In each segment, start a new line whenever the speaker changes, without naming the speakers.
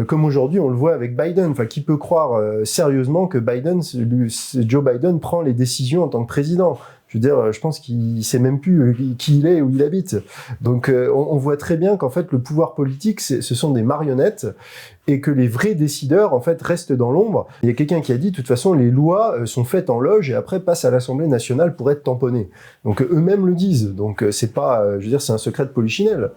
comme aujourd'hui on le voit avec Biden. Enfin, qui peut croire sérieusement que Joe Biden prend les décisions en tant que président? Je veux dire, je pense qu'il sait même plus qui il est, où il habite. Donc, on voit très bien qu'en fait, le pouvoir politique, ce sont des marionnettes et que les vrais décideurs, en fait, restent dans l'ombre. Il y a quelqu'un qui a dit, de toute façon, les lois sont faites en loge et après passent à l'Assemblée nationale pour être tamponnées. Donc, eux-mêmes le disent. Donc, c'est pas, je veux dire, c'est un secret de polichinelle.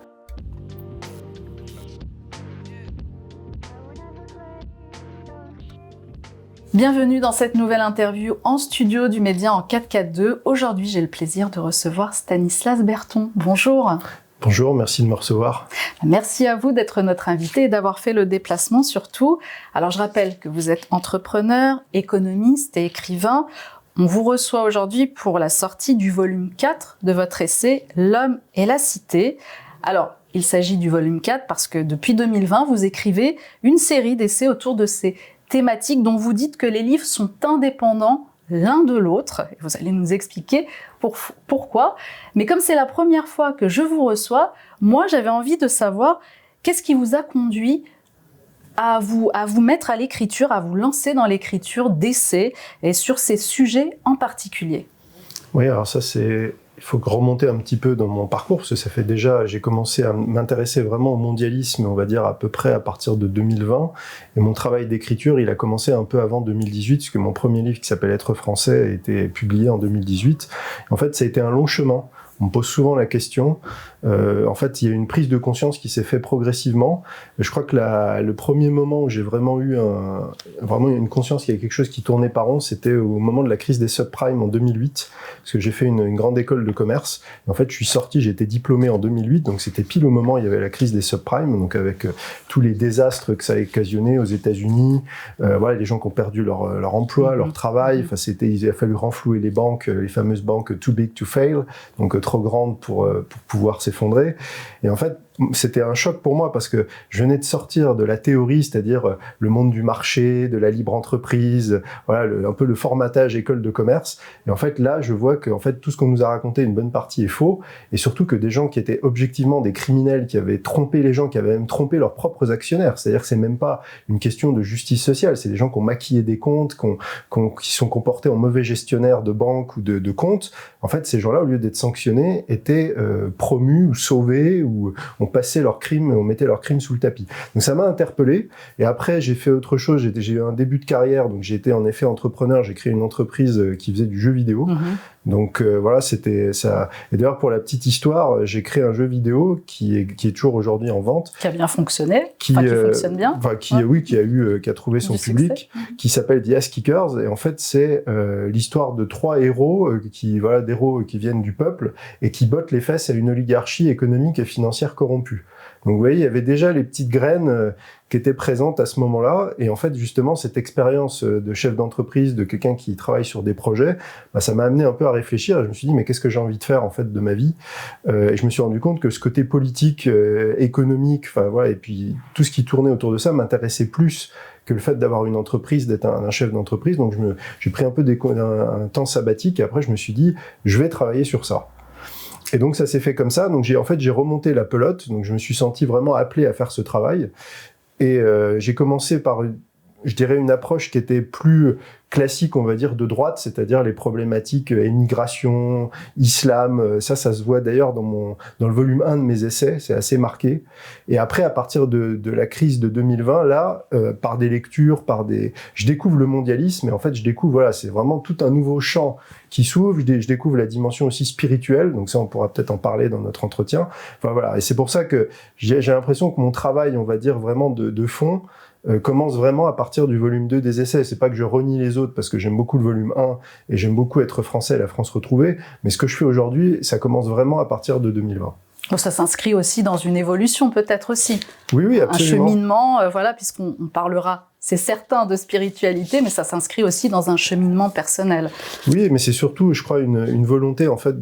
Bienvenue dans cette nouvelle interview en studio du Média en 442. Aujourd'hui, j'ai le plaisir de recevoir Stanislas Berton. Bonjour.
Bonjour, merci de me recevoir.
Merci à vous d'être notre invité et d'avoir fait le déplacement surtout. Alors, je rappelle que vous êtes entrepreneur, économiste et écrivain. On vous reçoit aujourd'hui pour la sortie du volume 4 de votre essai « L'homme et la cité ». Alors, il s'agit du volume 4 parce que depuis 2020, vous écrivez une série d'essais autour de ces thématiques dont vous dites que les livres sont indépendants l'un de l'autre. Et vous allez nous expliquer pourquoi. Mais comme c'est la première fois que je vous reçois, moi j'avais envie de savoir qu'est-ce qui vous a conduit à vous mettre à l'écriture, à vous lancer dans l'écriture d'essais et sur ces sujets en particulier.
Oui, alors ça c'est... Il faut remonter un petit peu dans mon parcours, parce que ça fait déjà, j'ai commencé à m'intéresser vraiment au mondialisme, on va dire à peu près à partir de 2020, et mon travail d'écriture, il a commencé un peu avant 2018, parce que mon premier livre qui s'appelle Être français a été publié en 2018. En fait, ça a été un long chemin. On me pose souvent la question. En fait, il y a une prise de conscience qui s'est fait progressivement. Je crois que le premier moment où j'ai vraiment eu vraiment une conscience qu'il y avait quelque chose qui tournait pas rond, c'était au moment de la crise des subprimes en 2008, parce que j'ai fait une grande école de commerce. En fait, je suis sorti, j'ai été diplômé en 2008, donc c'était pile au moment où il y avait la crise des subprimes, donc avec tous les désastres que ça a occasionné aux États-Unis. Voilà, les gens qui ont perdu leur emploi, leur travail. Enfin, il a fallu renflouer les banques, les fameuses banques too big to fail, donc trop grandes pour pouvoir s'effondrer. Et en fait, c'était un choc pour moi parce que je venais de sortir de la théorie, c'est-à-dire le monde du marché, de la libre entreprise, voilà, un peu le formatage école de commerce. Et en fait, là, je vois que en fait, tout ce qu'on nous a raconté, une bonne partie est faux. Et surtout que des gens qui étaient objectivement des criminels, qui avaient trompé les gens, qui avaient même trompé leurs propres actionnaires. C'est-à-dire que c'est même pas une question de justice sociale. C'est des gens qui ont maquillé des comptes, qui sont comportés en mauvais gestionnaires de banques ou de comptes. En fait, ces gens-là, au lieu d'être sanctionnés, étaient promus ou sauvés ou on passait leurs crimes, on mettait leurs crimes sous le tapis. Donc ça m'a interpellé. Et après, j'ai fait autre chose. J'ai eu un début de carrière, donc j'ai été en effet entrepreneur. J'ai créé une entreprise qui faisait du jeu vidéo. Donc voilà, c'était ça. Et d'ailleurs, pour la petite histoire, j'ai créé un jeu vidéo qui est toujours aujourd'hui en vente.
Qui a bien fonctionné, qui fonctionne bien.
Qui a trouvé son public, qui s'appelle The Ass Kickers. Et en fait, c'est l'histoire de 3 héros d'héros qui viennent du peuple et qui bottent les fesses à une oligarchie économique et financière corrompue. Donc vous voyez, il y avait déjà les petites graines qui étaient présentes à ce moment-là. Et en fait, justement, cette expérience de chef d'entreprise, de quelqu'un qui travaille sur des projets, ça m'a amené un peu à réfléchir. Et je me suis dit, mais qu'est-ce que j'ai envie de faire en fait de ma vie? Et je me suis rendu compte que ce côté politique, économique, enfin voilà, et puis tout ce qui tournait autour de ça m'intéressait plus que le fait d'avoir une entreprise, d'être un chef d'entreprise. Donc j'ai pris un peu un temps sabbatique. Et après, je me suis dit, je vais travailler sur ça. Et donc ça s'est fait comme ça. Donc j'ai remonté la pelote. Donc je me suis senti vraiment appelé à faire ce travail. Et j'ai commencé par une approche qui était plus classique, on va dire, de droite, c'est-à-dire les problématiques immigration, islam, ça se voit d'ailleurs dans le volume 1 de mes essais, c'est assez marqué. Et après, à partir de la crise de 2020, là, par des lectures, je découvre le mondialisme, et en fait, je découvre, voilà, c'est vraiment tout un nouveau champ qui s'ouvre, je découvre la dimension aussi spirituelle, donc ça, on pourra peut-être en parler dans notre entretien. Enfin, voilà, et c'est pour ça que j'ai l'impression que mon travail, on va dire, vraiment de fond, commence vraiment à partir du volume 2 des essais. C'est pas que je renie les autres parce que j'aime beaucoup le volume 1 et j'aime beaucoup Être français, la France retrouvée, mais ce que je fais aujourd'hui, ça commence vraiment à partir de 2020.
Donc ça s'inscrit aussi dans une évolution peut-être aussi.
Oui, absolument.
Un cheminement, voilà, puisqu'on parlera, c'est certain, de spiritualité, mais ça s'inscrit aussi dans un cheminement personnel.
Oui, mais c'est surtout, je crois, une volonté en fait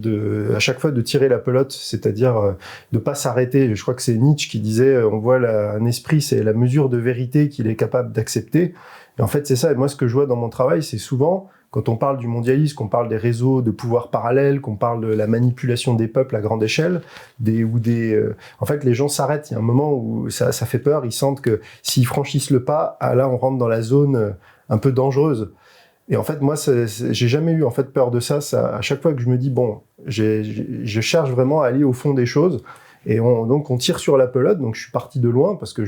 à chaque fois de tirer la pelote, c'est-à-dire de pas s'arrêter. Je crois que c'est Nietzsche qui disait, on voit un esprit, c'est la mesure de vérité qu'il est capable d'accepter. Et en fait, c'est ça. Et moi, ce que je vois dans mon travail, c'est souvent quand on parle du mondialisme, qu'on parle des réseaux de pouvoir parallèles, qu'on parle de la manipulation des peuples à grande échelle, en fait, les gens s'arrêtent. Il y a un moment où ça fait peur. Ils sentent que s'ils franchissent le pas, là, on rentre dans la zone un peu dangereuse. Et en fait, moi, j'ai jamais eu en fait peur de ça. À chaque fois que je me dis bon, je cherche vraiment à aller au fond des choses. Et donc on tire sur la pelote. Donc je suis parti de loin parce que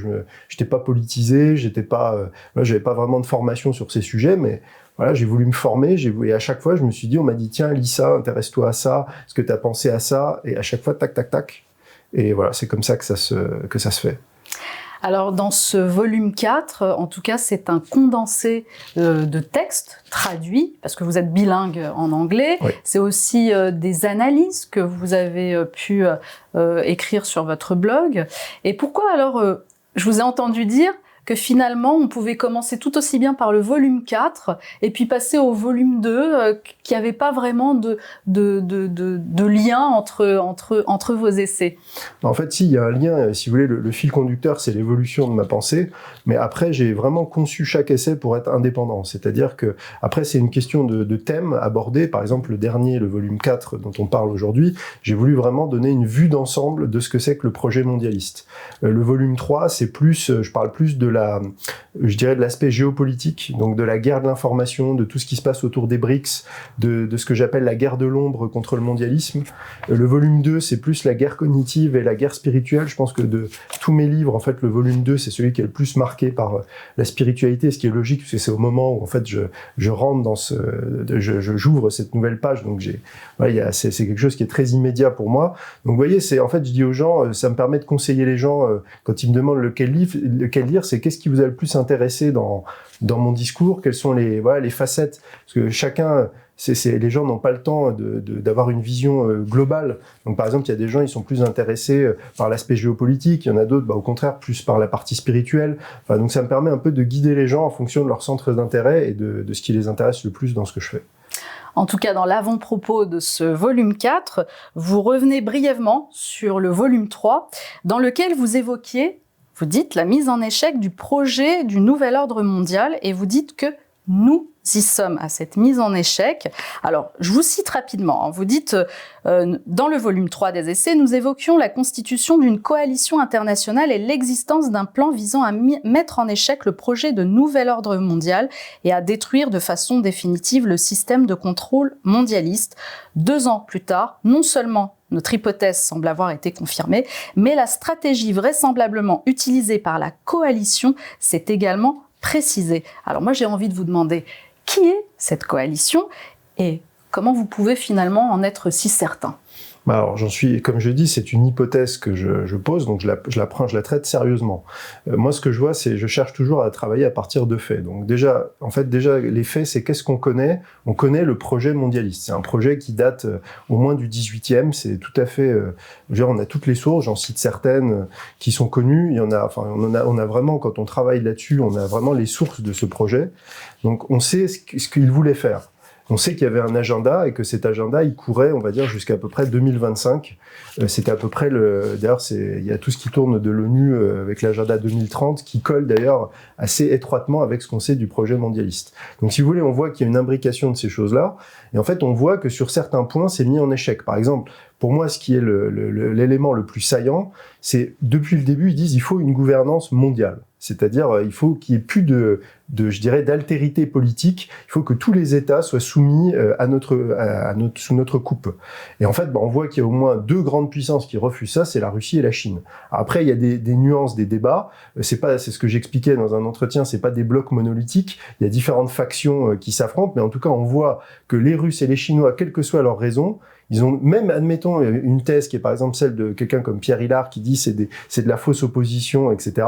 j'étais pas politisé, j'avais pas vraiment de formation sur ces sujets, mais voilà, j'ai voulu me former. Et à chaque fois, je me suis dit, on m'a dit tiens, lis ça, intéresse-toi à ça. Est-ce que tu as pensé à ça? Et à chaque fois, tac, tac, tac. Et voilà, c'est comme ça que ça se fait.
Alors, dans ce volume 4, en tout cas, c'est un condensé de textes traduits, parce que vous êtes bilingue en anglais.
Oui.
C'est aussi des analyses que vous avez pu écrire sur votre blog. Et pourquoi alors, je vous ai entendu dire que finalement, on pouvait commencer tout aussi bien par le volume 4 et puis passer au volume 2, qui n'avait pas vraiment de lien entre vos essais.
En fait, si, il y a un lien, si vous voulez, le fil conducteur, c'est l'évolution de ma pensée, mais après, j'ai vraiment conçu chaque essai pour être indépendant. C'est-à-dire que, après, c'est une question de thème abordé. Par exemple, le dernier, le volume 4 dont on parle aujourd'hui, j'ai voulu vraiment donner une vue d'ensemble de ce que c'est que le projet mondialiste. Le volume 3, c'est plus, je parle plus de l'aspect géopolitique, donc de la guerre de l'information, de tout ce qui se passe autour des BRICS, de ce que j'appelle la guerre de l'ombre contre le mondialisme. Le volume 2, c'est plus la guerre cognitive et la guerre spirituelle. Je pense que de tous mes livres, en fait, le volume 2, c'est celui qui est le plus marqué par la spiritualité, ce qui est logique, parce que c'est au moment où, en fait, je rentre dans j'ouvre cette nouvelle page, donc c'est quelque chose qui est très immédiat pour moi. Donc, vous voyez, en fait, je dis aux gens, ça me permet de conseiller les gens, quand ils me demandent lequel lire, c'est qu'est-ce qui vous a le plus intéressé dans mon discours, quelles sont les facettes, parce que chacun, les gens n'ont pas le temps d'avoir une vision globale. Donc par exemple, il y a des gens, ils sont plus intéressés par l'aspect géopolitique, il y en a d'autres, au contraire, plus par la partie spirituelle. Enfin, donc ça me permet un peu de guider les gens en fonction de leur centre d'intérêt et de ce qui les intéresse le plus dans ce que je fais.
En tout cas, dans l'avant-propos de ce volume 4, vous revenez brièvement sur le volume 3, dans lequel vous évoquiez, vous dites, la mise en échec du projet du nouvel ordre mondial, et vous dites que nous y sommes à cette mise en échec. Alors, je vous cite rapidement. Vous dites, dans le volume 3 des essais, nous évoquions la constitution d'une coalition internationale et l'existence d'un plan visant à mettre en échec le projet de nouvel ordre mondial et à détruire de façon définitive le système de contrôle mondialiste. 2 ans plus tard, non seulement notre hypothèse semble avoir été confirmée, mais la stratégie vraisemblablement utilisée par la coalition s'est également précisée. Alors moi, j'ai envie de vous demander, qui est cette coalition et comment vous pouvez finalement en être si certain ?
Alors, comme je dis, c'est une hypothèse que je pose, donc je la traite sérieusement. Moi, ce que je vois, je cherche toujours à travailler à partir de faits. Donc déjà, les faits, c'est qu'est-ce qu'on connaît ? On connaît le projet mondialiste. C'est un projet qui date au moins du 18e. C'est tout à fait, on a toutes les sources, j'en cite certaines qui sont connues. On a vraiment, quand on travaille là-dessus, on a vraiment les sources de ce projet. Donc, on sait ce qu'il voulait faire. On sait qu'il y avait un agenda et que cet agenda, il courait, on va dire, jusqu'à peu près 2025. C'était à peu près d'ailleurs, il y a tout ce qui tourne de l'ONU avec l'agenda 2030 qui colle d'ailleurs assez étroitement avec ce qu'on sait du projet mondialiste. Donc, si vous voulez, on voit qu'il y a une imbrication de ces choses-là. Et en fait, on voit que sur certains points, c'est mis en échec. Par exemple, pour moi, ce qui est l'élément le plus saillant, c'est depuis le début, ils disent il faut une gouvernance mondiale. C'est-à-dire, il faut qu'il n'y ait plus je dirais, d'altérité politique. Il faut que tous les États soient soumis sous notre coupe. Et en fait, on voit qu'il y a au moins 2 grandes puissances qui refusent ça, c'est la Russie et la Chine. Alors après, il y a des nuances, des débats. C'est ce que j'expliquais dans un entretien, c'est pas des blocs monolithiques. Il y a différentes factions qui s'affrontent, mais en tout cas, on voit que les Russes et les Chinois, quelle que soit leur raison, ils ont même, admettons, une thèse qui est par exemple celle de quelqu'un comme Pierre Hillard qui dit c'est de la fausse opposition, etc.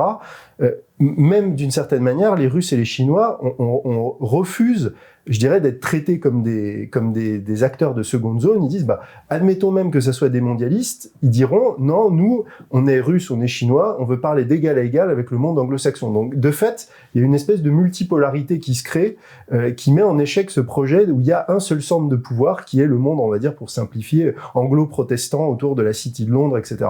Même d'une certaine manière, les Russes et les Chinois on refuse, je dirais, d'être traités comme des acteurs de seconde zone. Ils disent, admettons même que ça soit des mondialistes, ils diront, non, nous, on est Russes, on est Chinois, on veut parler d'égal à égal avec le monde anglo-saxon. Donc, de fait, il y a une espèce de multipolarité qui se crée, qui met en échec ce projet où il y a un seul centre de pouvoir, qui est le monde, on va dire, pour simplifier, anglo-protestant autour de la City de Londres, etc.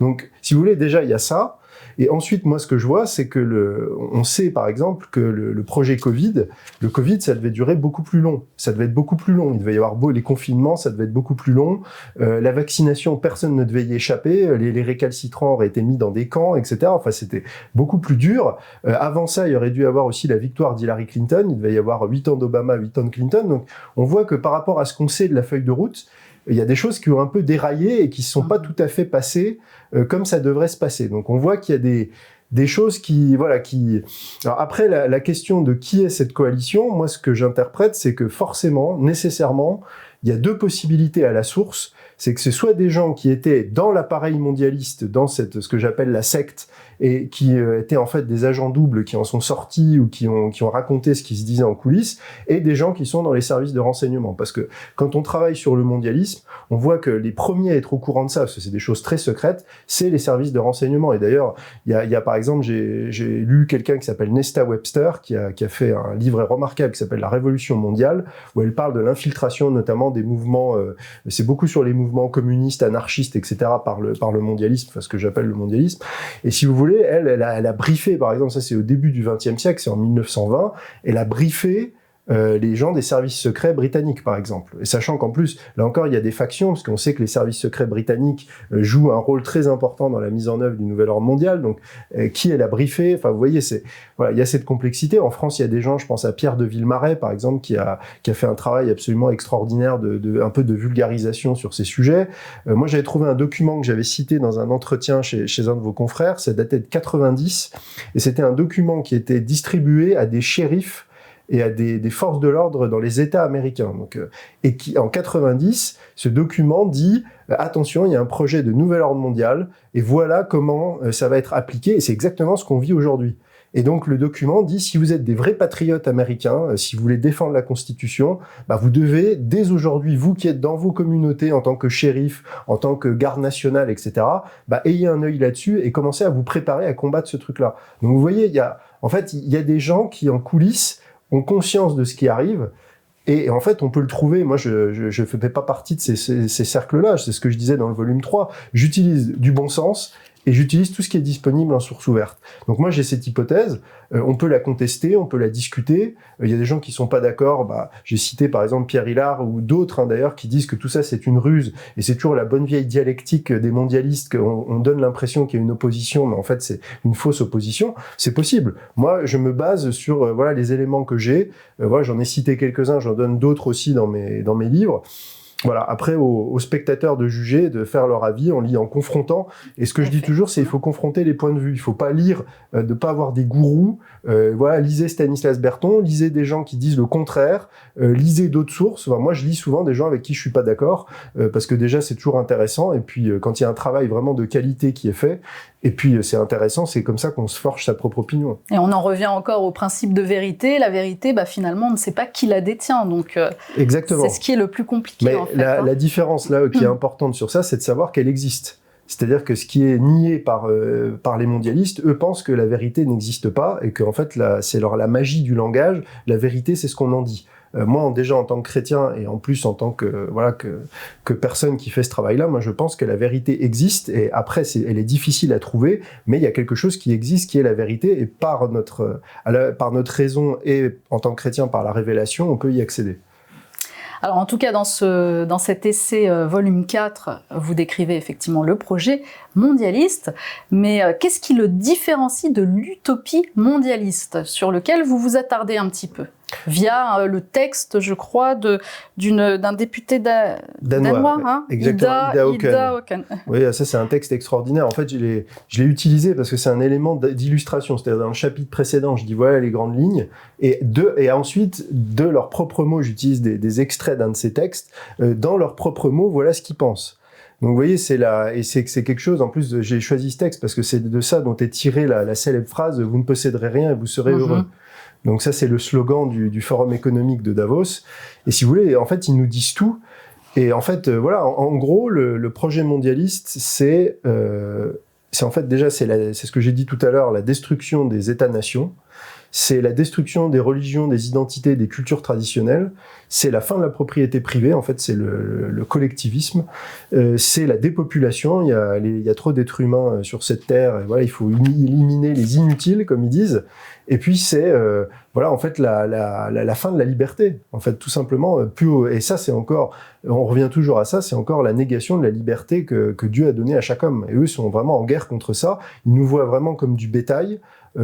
Donc, si vous voulez, déjà, il y a ça. Et ensuite, moi, ce que je vois, c'est que on sait, par exemple, que le projet Covid, le Covid, ça devait durer beaucoup plus long. Ça devait être beaucoup plus long. Il devait y avoir les confinements, ça devait être beaucoup plus long. La vaccination, personne ne devait y échapper. Les récalcitrants auraient été mis dans des camps, etc. Enfin, c'était beaucoup plus dur. Avant ça, il y aurait dû avoir aussi la victoire d'Hillary Clinton. Il devait y avoir 8 ans d'Obama, 8 ans de Clinton. Donc, on voit que par rapport à ce qu'on sait de la feuille de route, il y a des choses qui ont un peu déraillé et qui ne sont pas tout à fait passées comme ça devrait se passer. Donc, on voit qu'il y a des choses qui... Alors après, la question de qui est cette coalition, moi, ce que j'interprète, c'est que forcément, nécessairement, il y a deux possibilités à la source. C'est que c'est soit des gens qui étaient dans l'appareil mondialiste, dans ce que j'appelle la secte, et qui étaient en fait des agents doubles qui en sont sortis ou qui ont raconté ce qui se disait en coulisses, et des gens qui sont dans les services de renseignement. Parce que quand on travaille sur le mondialisme, on voit que les premiers à être au courant de ça, parce que c'est des choses très secrètes, c'est les services de renseignement. Et d'ailleurs, il y a par exemple, j'ai lu quelqu'un qui s'appelle Nesta Webster, qui a fait un livre remarquable qui s'appelle La Révolution mondiale, où elle parle de l'infiltration notamment des mouvements, c'est beaucoup sur les mouvements communistes, anarchistes, etc., par le mondialisme, enfin ce que j'appelle le mondialisme. Et si vous voulez, elle a briefé, par exemple, ça c'est au début du XXe siècle, c'est en 1920, elle a briefé les gens des services secrets britanniques, par exemple. Et sachant qu'en plus, là encore, il y a des factions, parce qu'on sait que les services secrets britanniques jouent un rôle très important dans la mise en œuvre du nouvel ordre mondial. Donc, qui elle a briefé? Enfin, vous voyez, il y a cette complexité. En France, il y a des gens, je pense à Pierre de Villemarais, par exemple, qui a fait un travail absolument extraordinaire un peu de vulgarisation sur ces sujets. Moi, j'avais trouvé un document que j'avais cité dans un entretien chez un de vos confrères. Ça datait de 90, et c'était un document qui était distribué à des shérifs et à des forces de l'ordre dans les États américains. Donc, et qui, en 90, ce document dit attention, il y a un projet de nouvel ordre mondial, et voilà comment ça va être appliqué, et c'est exactement ce qu'on vit aujourd'hui. Et donc, le document dit, si vous êtes des vrais patriotes américains, si vous voulez défendre la Constitution, vous devez, dès aujourd'hui, vous qui êtes dans vos communautés, en tant que shérif, en tant que garde nationale, etc., ayez un œil là-dessus et commencez à vous préparer à combattre ce truc-là. Donc, vous voyez, il y a des gens qui, en coulisses, ont conscience de ce qui arrive, et en fait, on peut le trouver. Moi, je fais pas partie de ces cercles-là, c'est ce que je disais dans le volume 3. J'utilise du bon sens, et j'utilise tout ce qui est disponible en source ouverte. Donc moi, j'ai cette hypothèse, on peut la contester, on peut la discuter, il y a des gens qui sont pas d'accord, j'ai cité par exemple Pierre Hillard, ou d'autres d'ailleurs, qui disent que tout ça c'est une ruse, et c'est toujours la bonne vieille dialectique des mondialistes, qu'on donne l'impression qu'il y a une opposition, mais en fait c'est une fausse opposition. C'est possible. Moi, je me base sur les éléments que j'ai, j'en ai cité quelques-uns, j'en donne d'autres aussi dans mes livres. Voilà, après aux spectateurs de juger, de faire leur avis en confrontant. Et ce que je dis toujours, c'est qu'il faut confronter les points de vue. Il faut pas lire, de pas avoir des gourous. Lisez Stanislas Berton, lisez des gens qui disent le contraire, lisez d'autres sources. Moi, je lis souvent des gens avec qui je suis pas d'accord, parce que déjà c'est toujours intéressant. Et puis quand il y a un travail vraiment de qualité qui est fait, et puis c'est intéressant, c'est comme ça qu'on se forge sa propre opinion.
Et on en revient encore au principe de vérité. La vérité, finalement, on ne sait pas qui la détient. Donc
exactement.
C'est ce qui est le plus compliqué.
Mais
en fait,
la différence là qui est importante sur ça, c'est de savoir qu'elle existe. C'est-à-dire que ce qui est nié par les mondialistes, eux pensent que la vérité n'existe pas, et qu'en fait c'est la magie du langage. La vérité, c'est ce qu'on en dit. Moi, déjà en tant que chrétien, et en plus en tant que personne qui fait ce travail-là, moi je pense que la vérité existe, et après elle est difficile à trouver, mais il y a quelque chose qui existe, qui est la vérité, et par notre raison, et en tant que chrétien par la révélation, on peut y accéder.
Alors en tout cas, dans cet essai volume 4, vous décrivez effectivement le projet mondialiste, mais qu'est-ce qui le différencie de l'utopie mondialiste, sur lequel vous vous attardez un petit peu via le texte, je crois, d'un député danois,
exactement, Ida Auken. Oui, ça c'est un texte extraordinaire. En fait, je l'ai utilisé parce que c'est un élément d'illustration. C'est-à-dire dans le chapitre précédent, je dis voilà les grandes lignes, et ensuite de leurs propres mots, j'utilise des extraits d'un de ces textes. Dans leurs propres mots, voilà ce qu'ils pensent. Donc vous voyez, c'est quelque chose. En plus, j'ai choisi ce texte parce que c'est de ça dont est tirée la célèbre phrase « Vous ne posséderez rien et vous serez heureux ». Donc ça, c'est le slogan du Forum économique de Davos. Et si vous voulez, en fait, ils nous disent tout. Et en fait, en gros, le projet mondialiste, c'est en fait déjà, c'est ce que j'ai dit tout à l'heure, la destruction des États-nations. c'est la destruction des religions, des identités, des cultures traditionnelles, c'est la fin de la propriété privée, en fait c'est le collectivisme, c'est la dépopulation, il y a trop d'êtres humains sur cette terre, et voilà, il faut éliminer les inutiles, comme ils disent, et puis c'est voilà, en fait la fin de la liberté, en fait tout simplement, et ça c'est encore, on revient toujours à ça, c'est encore la négation de la liberté que Dieu a donnée à chaque homme, et eux sont vraiment en guerre contre ça, ils nous voient vraiment comme du bétail,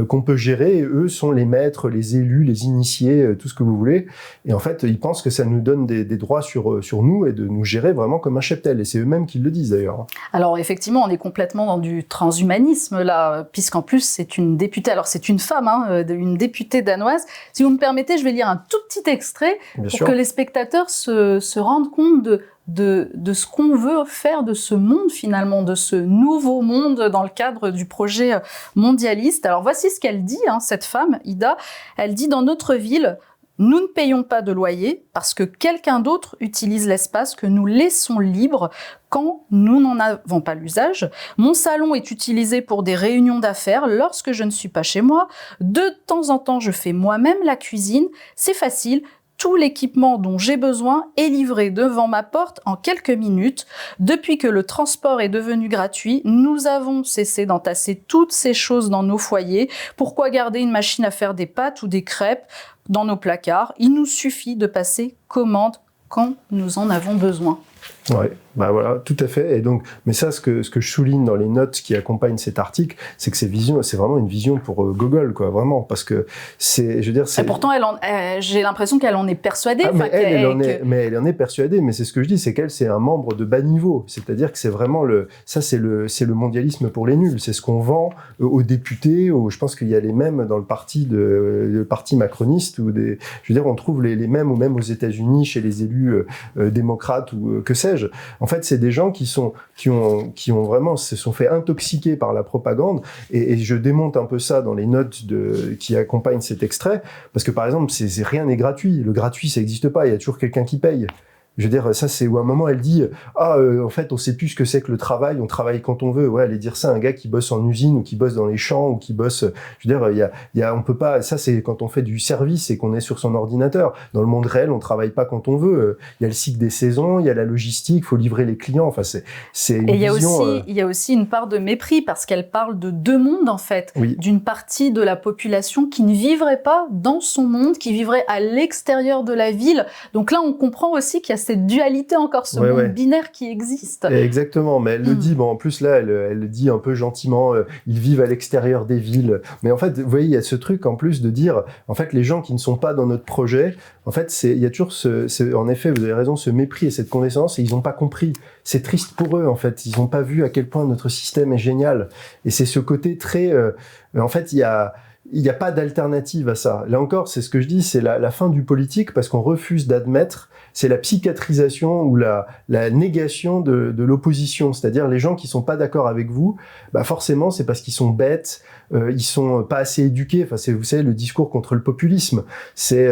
qu'on peut gérer, et eux sont les maîtres, les élus, les initiés, tout ce que vous voulez. Et en fait, ils pensent que ça nous donne des droits sur nous et de nous gérer vraiment comme un cheptel. Et c'est eux-mêmes qui le disent d'ailleurs.
Alors effectivement, on est complètement dans du transhumanisme là, puisqu'en plus c'est une députée, alors c'est une femme, une députée danoise. Si vous me permettez, je vais lire un tout petit extrait
Bien
pour
sûr.
que les spectateurs se rendent compte de ce qu'on veut faire de ce monde finalement, de ce nouveau monde dans le cadre du projet mondialiste. Alors voici ce qu'elle dit, cette femme, Ida. Elle dit: dans notre ville, nous ne payons pas de loyer parce que quelqu'un d'autre utilise l'espace que nous laissons libre quand nous n'en avons pas l'usage. Mon salon est utilisé pour des réunions d'affaires lorsque je ne suis pas chez moi. De temps en temps, je fais moi-même la cuisine. C'est facile. Tout l'équipement dont j'ai besoin est livré devant ma porte en quelques minutes. Depuis que le transport est devenu gratuit, nous avons cessé d'entasser toutes ces choses dans nos foyers. Pourquoi garder une machine à faire des pâtes ou des crêpes dans nos placards? Il nous suffit de passer commande quand nous en avons besoin.
Ouais, bah voilà, tout à fait. Et donc, mais ça, ce que je souligne dans les notes qui accompagnent cet article, c'est que c'est vraiment une vision pour Gogol, quoi, vraiment, parce que je veux dire,
Et pourtant, j'ai l'impression qu'elle en est persuadée.
Mais elle en est persuadée. Mais c'est ce que je dis, c'est qu'elle, c'est un membre de bas niveau. C'est-à-dire que c'est vraiment c'est le mondialisme pour les nuls. C'est ce qu'on vend aux députés. Je pense qu'il y a les mêmes dans le parti macroniste je veux dire, on trouve les mêmes ou même aux États-Unis chez les élus démocrates ou que sais-je. En fait, c'est des gens qui ont vraiment se sont fait intoxiquer par la propagande. Et je démonte un peu ça dans les notes qui accompagnent cet extrait, parce que par exemple, rien n'est gratuit. Le gratuit, ça n'existe pas. Il y a toujours quelqu'un qui paye. Je veux dire, ça c'est où à un moment elle dit en fait on sait plus ce que c'est que le travail, on travaille quand on veut. Ouais, aller dire ça à un gars qui bosse en usine ou qui bosse dans les champs ou qui bosse, je veux dire, on peut pas. Ça c'est quand on fait du service et qu'on est sur son ordinateur. Dans le monde réel, on travaille pas quand on veut. Il y a le cycle des saisons, il y a la logistique, faut livrer les clients. Enfin c'est une vision.
Il y a aussi une part de mépris parce qu'elle parle de deux mondes en fait,
oui.
D'une partie de la population qui ne vivrait pas dans son monde, qui vivrait à l'extérieur de la ville. Donc là, on comprend aussi qu'il y a cette dualité encore, ce monde binaire qui existe.
Exactement, mais elle le dit, en plus là, elle le dit un peu gentiment, ils vivent à l'extérieur des villes. Mais en fait, vous voyez, il y a ce truc en plus de dire, en fait, les gens qui ne sont pas dans notre projet, en fait, il y a toujours en effet, vous avez raison, ce mépris et cette condescendance, et ils n'ont pas compris. C'est triste pour eux, en fait. Ils n'ont pas vu à quel point notre système est génial. Et c'est ce côté très, en fait, il y a pas d'alternative à ça. Là encore, c'est ce que je dis, c'est la fin du politique parce qu'on refuse d'admettre, c'est la psychiatrisation ou la négation de l'opposition. C'est-à-dire les gens qui sont pas d'accord avec vous, bah forcément c'est parce qu'ils sont bêtes, ils sont pas assez éduqués. Enfin, vous savez, le discours contre le populisme, c'est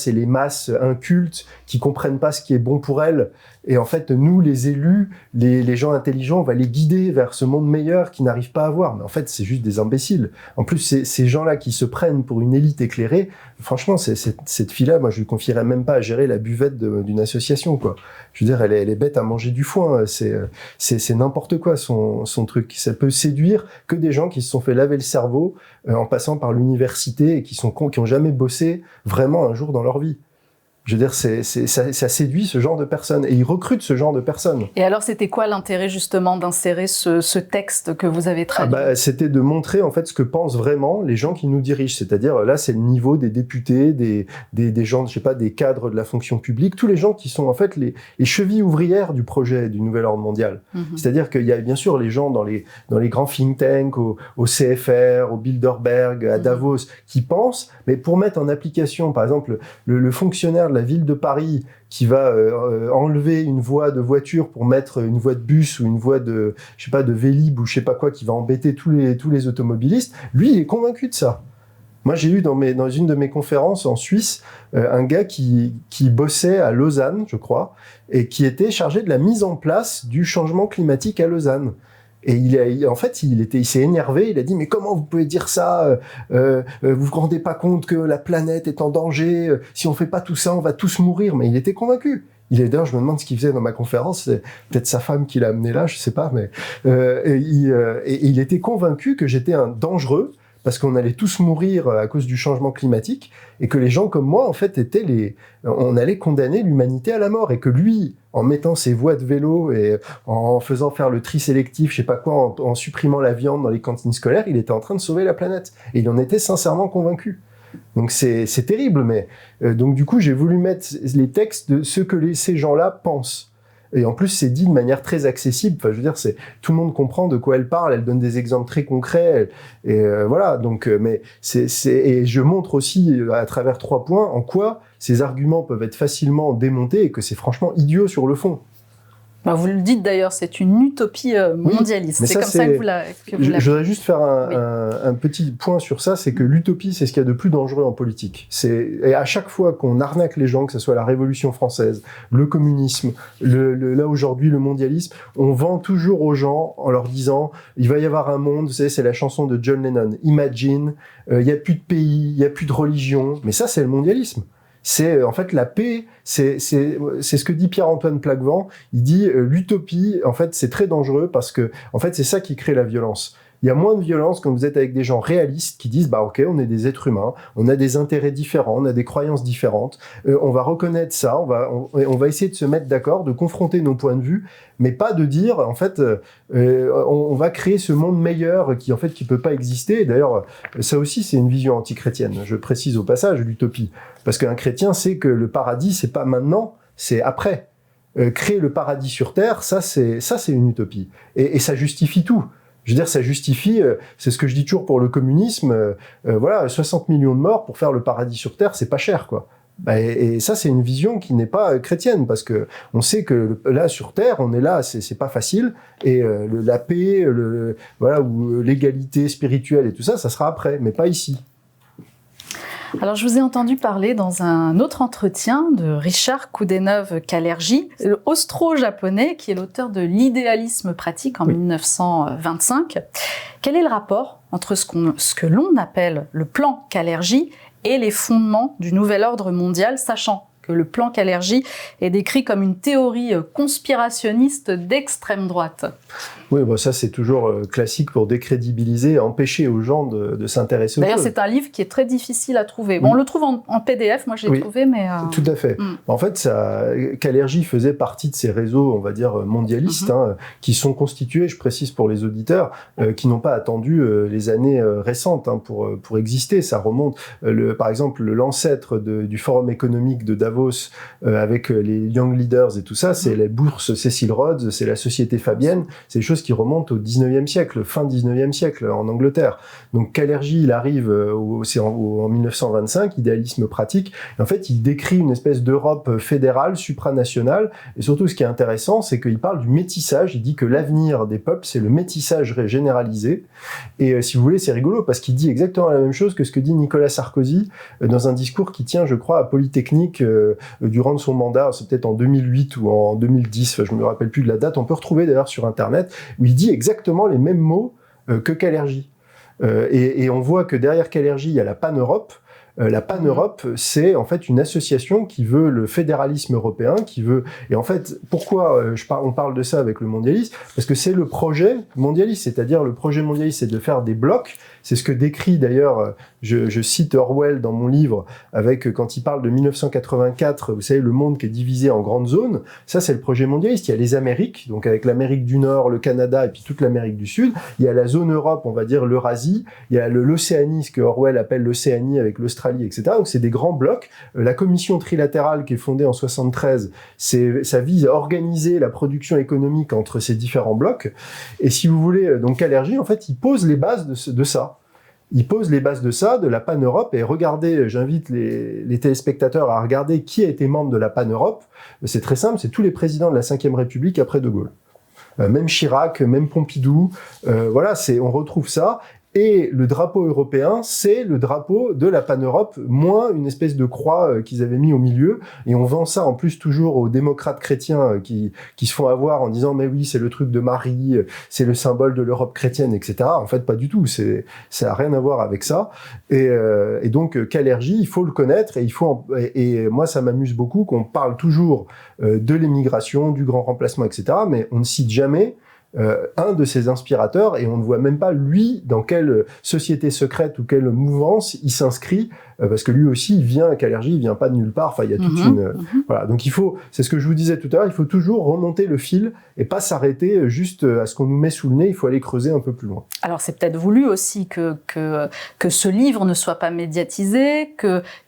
les masses incultes qui comprennent pas ce qui est bon pour elles. Et en fait, nous, les élus, les gens intelligents, on va les guider vers ce monde meilleur qu'ils n'arrivent pas à voir. Mais en fait, c'est juste des imbéciles. En plus, ces gens-là qui se prennent pour une élite éclairée, franchement, cette fille-là, moi, je lui confierais même pas à gérer la buvette d'une association, quoi. Je veux dire, elle est bête à manger du foin. C'est n'importe quoi, son truc. Ça peut séduire que des gens qui se sont fait laver le cerveau en passant par l'université et qui ont jamais bossé vraiment un jour dans leur vie. Je veux dire, ça séduit ce genre de personnes et ils recrutent ce genre de personnes.
Et alors, c'était quoi l'intérêt justement d'insérer ce texte que vous avez traduit ?
C'était de montrer en fait ce que pensent vraiment les gens qui nous dirigent. C'est-à-dire là, c'est le niveau des députés, des gens, je sais pas, des cadres de la fonction publique, tous les gens qui sont en fait les chevilles ouvrières du projet du nouvel ordre mondial. Mm-hmm. C'est-à-dire qu'il y a bien sûr les gens dans les grands think tanks, au CFR, au Bilderberg, à Davos, qui pensent, mais pour mettre en application, par exemple, le fonctionnaire de la ville de Paris qui va enlever une voie de voiture pour mettre une voie de bus ou une voie de, je sais pas, de Vélib ou je sais pas quoi, qui va embêter tous les automobilistes, lui, il est convaincu de ça. Moi, j'ai eu dans une de mes conférences en Suisse, un gars qui bossait à Lausanne, je crois, et qui était chargé de la mise en place du changement climatique à Lausanne. en fait, il s'est énervé, il a dit « Mais comment vous pouvez dire ça vous vous rendez pas compte que la planète est en danger si on fait pas tout ça, on va tous mourir ?» Mais il était convaincu. D'ailleurs, je me demande ce qu'il faisait dans ma conférence, c'est peut-être sa femme qui l'a amené là, je sais pas, mais il était convaincu que j'étais un dangereux, parce qu'on allait tous mourir à cause du changement climatique, et que les gens comme moi, en fait, on allait condamner l'humanité à la mort, et que lui, en mettant ses voies de vélo et en faisant faire le tri sélectif, je sais pas quoi, en supprimant la viande dans les cantines scolaires, il était en train de sauver la planète. Et il en était sincèrement convaincu. Donc c'est terrible, mais donc du coup, j'ai voulu mettre les textes de ce que ces gens-là pensent. Et en plus, c'est dit de manière très accessible. Enfin, je veux dire, tout le monde comprend de quoi elle parle. Elle donne des exemples très concrets. Et voilà. Donc, mais et je montre aussi à travers 3 points en quoi ces arguments peuvent être facilement démontés et que c'est franchement idiot sur le fond.
Vous le dites d'ailleurs, c'est une utopie mondialiste.
Oui,
c'est comme ça que vous l'avez.
Je voudrais juste faire un petit point sur ça, c'est que l'utopie, c'est ce qu'il y a de plus dangereux en politique. Et à chaque fois qu'on arnaque les gens, que ce soit la Révolution française, le communisme, là aujourd'hui le mondialisme, on vend toujours aux gens en leur disant il va y avoir un monde, vous savez, c'est la chanson de John Lennon, Imagine, il n'y a plus de pays, il n'y a plus de religion, mais ça c'est le mondialisme. C'est en fait la paix, c'est ce que dit Pierre-Antoine Plaquevent. Il dit l'utopie, en fait, c'est très dangereux parce que en fait, c'est ça qui crée la violence. Il y a moins de violence quand vous êtes avec des gens réalistes qui disent ok, on est des êtres humains, on a des intérêts différents, on a des croyances différentes, on va reconnaître ça, on va essayer de se mettre d'accord, de confronter nos points de vue, mais pas de dire en fait on va créer ce monde meilleur qui peut pas exister. Et d'ailleurs, ça aussi c'est une vision anti-chrétienne. Je précise au passage l'utopie, parce qu'un chrétien sait que le paradis c'est pas maintenant, c'est après. Créer le paradis sur terre, ça c'est une utopie, et ça justifie tout. Je veux dire, ça justifie, c'est ce que je dis toujours pour le communisme, voilà, 60 millions de morts pour faire le paradis sur Terre, c'est pas cher, quoi. Et ça, c'est une vision qui n'est pas chrétienne, parce que on sait que là, sur Terre, on est là, c'est pas facile, et la paix, voilà, ou l'égalité spirituelle et tout ça, ça sera après, mais pas ici.
Alors, je vous ai entendu parler dans un autre entretien de Richard Coudeneuve-Kalergi, le austro-japonais qui est l'auteur de l'idéalisme pratique en 1925. Quel est le rapport entre ce que l'on appelle le plan Kalergi et les fondements du nouvel ordre mondial, sachant que le plan Kalergi est décrit comme une théorie conspirationniste d'extrême droite?
Oui, ça c'est toujours classique pour décrédibiliser, empêcher aux gens de s'intéresser aux choses.
D'ailleurs, c'est un livre qui est très difficile à trouver. Bon, on le trouve en PDF, moi je l'ai trouvé, mais...
Tout à fait. En fait, Kalergi faisait partie de ces réseaux, on va dire, mondialistes, qui sont constitués, je précise pour les auditeurs, qui n'ont pas attendu les années récentes pour exister. Ça remonte, par exemple, l'ancêtre du Forum économique de Davos, avec les Young Leaders et tout ça, c'est la bourse Cecil Rhodes, c'est la Société Fabienne, c'est des choses qui remontent au 19e siècle, fin 19e siècle en Angleterre. Donc Kalergi, il arrive en 1925, idéalisme pratique, et en fait il décrit une espèce d'Europe fédérale, supranationale, et surtout ce qui est intéressant, c'est qu'il parle du métissage, il dit que l'avenir des peuples, c'est le métissage généralisé, et si vous voulez, c'est rigolo, parce qu'il dit exactement la même chose que ce que dit Nicolas Sarkozy dans un discours qui tient, je crois, à Polytechnique durant son mandat, c'est peut-être en 2008 ou en 2010, je me rappelle plus de la date, on peut retrouver d'ailleurs sur Internet, où il dit exactement les mêmes mots que Kalergi. Et on voit que derrière Kalergi, il y a la Pan-Europe. La Pan-Europe, c'est en fait une association qui veut le fédéralisme européen, qui veut... Et en fait, pourquoi on parle de ça avec le mondialisme? Parce que c'est le projet mondialiste, c'est-à-dire le projet mondialiste, c'est de faire des blocs. C'est ce que décrit d'ailleurs, je cite Orwell dans mon livre, quand il parle de 1984, vous savez, le monde qui est divisé en grandes zones. Ça, c'est le projet mondialiste. Il y a les Amériques, donc avec l'Amérique du Nord, le Canada et puis toute l'Amérique du Sud. Il y a la zone Europe, on va dire l'Eurasie. Il y a l'Océanie, ce que Orwell appelle l'Océanie avec l'Australie, etc. Donc c'est des grands blocs. La commission trilatérale qui est fondée en 73, ça vise à organiser la production économique entre ces différents blocs. Et si vous voulez, donc Kalergi, en fait, il pose les bases de ça. Il pose les bases de ça, de la Pan-Europe, et regardez, j'invite les téléspectateurs à regarder qui a été membre de la Pan-Europe. C'est très simple, c'est tous les présidents de la Ve République après De Gaulle. Même Chirac, même Pompidou, voilà, on retrouve ça. Et le drapeau européen, c'est le drapeau de la pan-Europe, moins une espèce de croix qu'ils avaient mis au milieu. Et on vend ça en plus toujours aux démocrates chrétiens qui se font avoir en disant mais oui, c'est le truc de Marie, c'est le symbole de l'Europe chrétienne, etc. En fait, pas du tout. Ça a rien à voir avec ça. Et donc, Kalergi, il faut le connaître et moi, ça m'amuse beaucoup qu'on parle toujours de l'émigration, du grand remplacement, etc. Mais on ne cite jamais un de ses inspirateurs, et on ne voit même pas lui dans quelle société secrète ou quelle mouvance il s'inscrit, parce que lui aussi il vient à Kalergi, il vient pas de nulle part. Enfin, il y a toute voilà. Donc c'est ce que je vous disais tout à l'heure, il faut toujours remonter le fil et pas s'arrêter juste à ce qu'on nous met sous le nez. Il faut aller creuser un peu plus loin.
Alors c'est peut-être voulu aussi que ce livre ne soit pas médiatisé,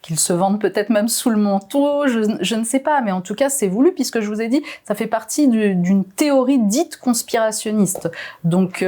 qu'il se vende peut-être même sous le manteau, je ne sais pas, mais en tout cas c'est voulu, puisque je vous ai dit, ça fait partie d'une théorie dite conspirationniste. Donc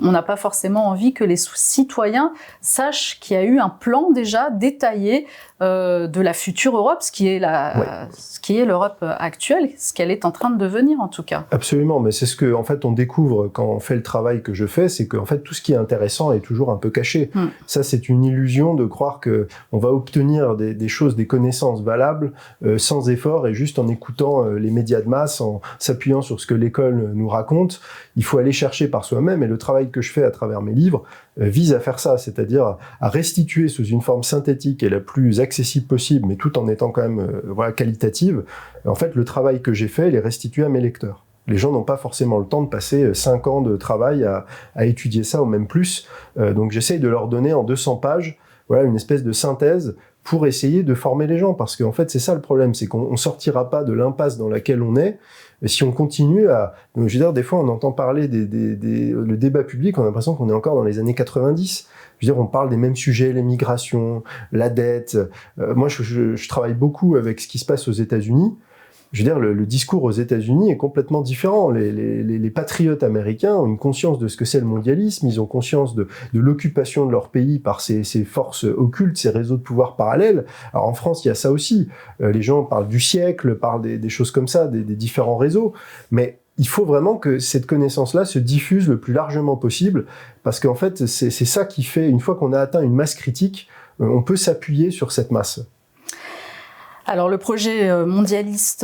on n'a pas forcément envie que les citoyens sachent qu'il y a eu un plan déjà détaillé de la future Europe, ce qui est l'Europe actuelle, ce qu'elle est en train de devenir en tout cas.
Absolument, mais c'est ce que en fait on découvre quand on fait le travail que je fais, c'est que en fait tout ce qui est intéressant est toujours un peu caché. Ça, c'est une illusion de croire que on va obtenir des choses, des connaissances valables sans effort et juste en écoutant les médias de masse, en s'appuyant sur ce que l'école nous raconte. Il faut aller chercher par soi-même, et le travail que je fais à travers mes livres vise à faire ça, c'est-à-dire à restituer sous une forme synthétique et la plus accessible possible, mais tout en étant quand même qualitative. En fait, le travail que j'ai fait, il est restitué à mes lecteurs. Les gens n'ont pas forcément le temps de passer 5 ans de travail à étudier ça, ou même plus. Donc j'essaye de leur donner en 200 pages une espèce de synthèse pour essayer de former les gens, parce qu'en fait c'est ça le problème, c'est qu'on sortira pas de l'impasse dans laquelle on est si on continue à... Je veux dire, des fois on entend parler le débat public, on a l'impression qu'on est encore dans les années 90. Je veux dire, on parle des mêmes sujets, l'émigration, la dette. Moi je travaille beaucoup avec ce qui se passe aux États-Unis. Je veux dire, le discours aux États-Unis est complètement différent. Les patriotes américains ont une conscience de ce que c'est le mondialisme, ils ont conscience de l'occupation de leur pays par ces forces occultes, ces réseaux de pouvoir parallèles. Alors en France, il y a ça aussi. Les gens parlent du siècle, parlent des choses comme ça, des différents réseaux. Mais il faut vraiment que cette connaissance-là se diffuse le plus largement possible, parce qu'en fait, c'est ça qui fait, une fois qu'on a atteint une masse critique, on peut s'appuyer sur cette masse.
Alors le projet mondialiste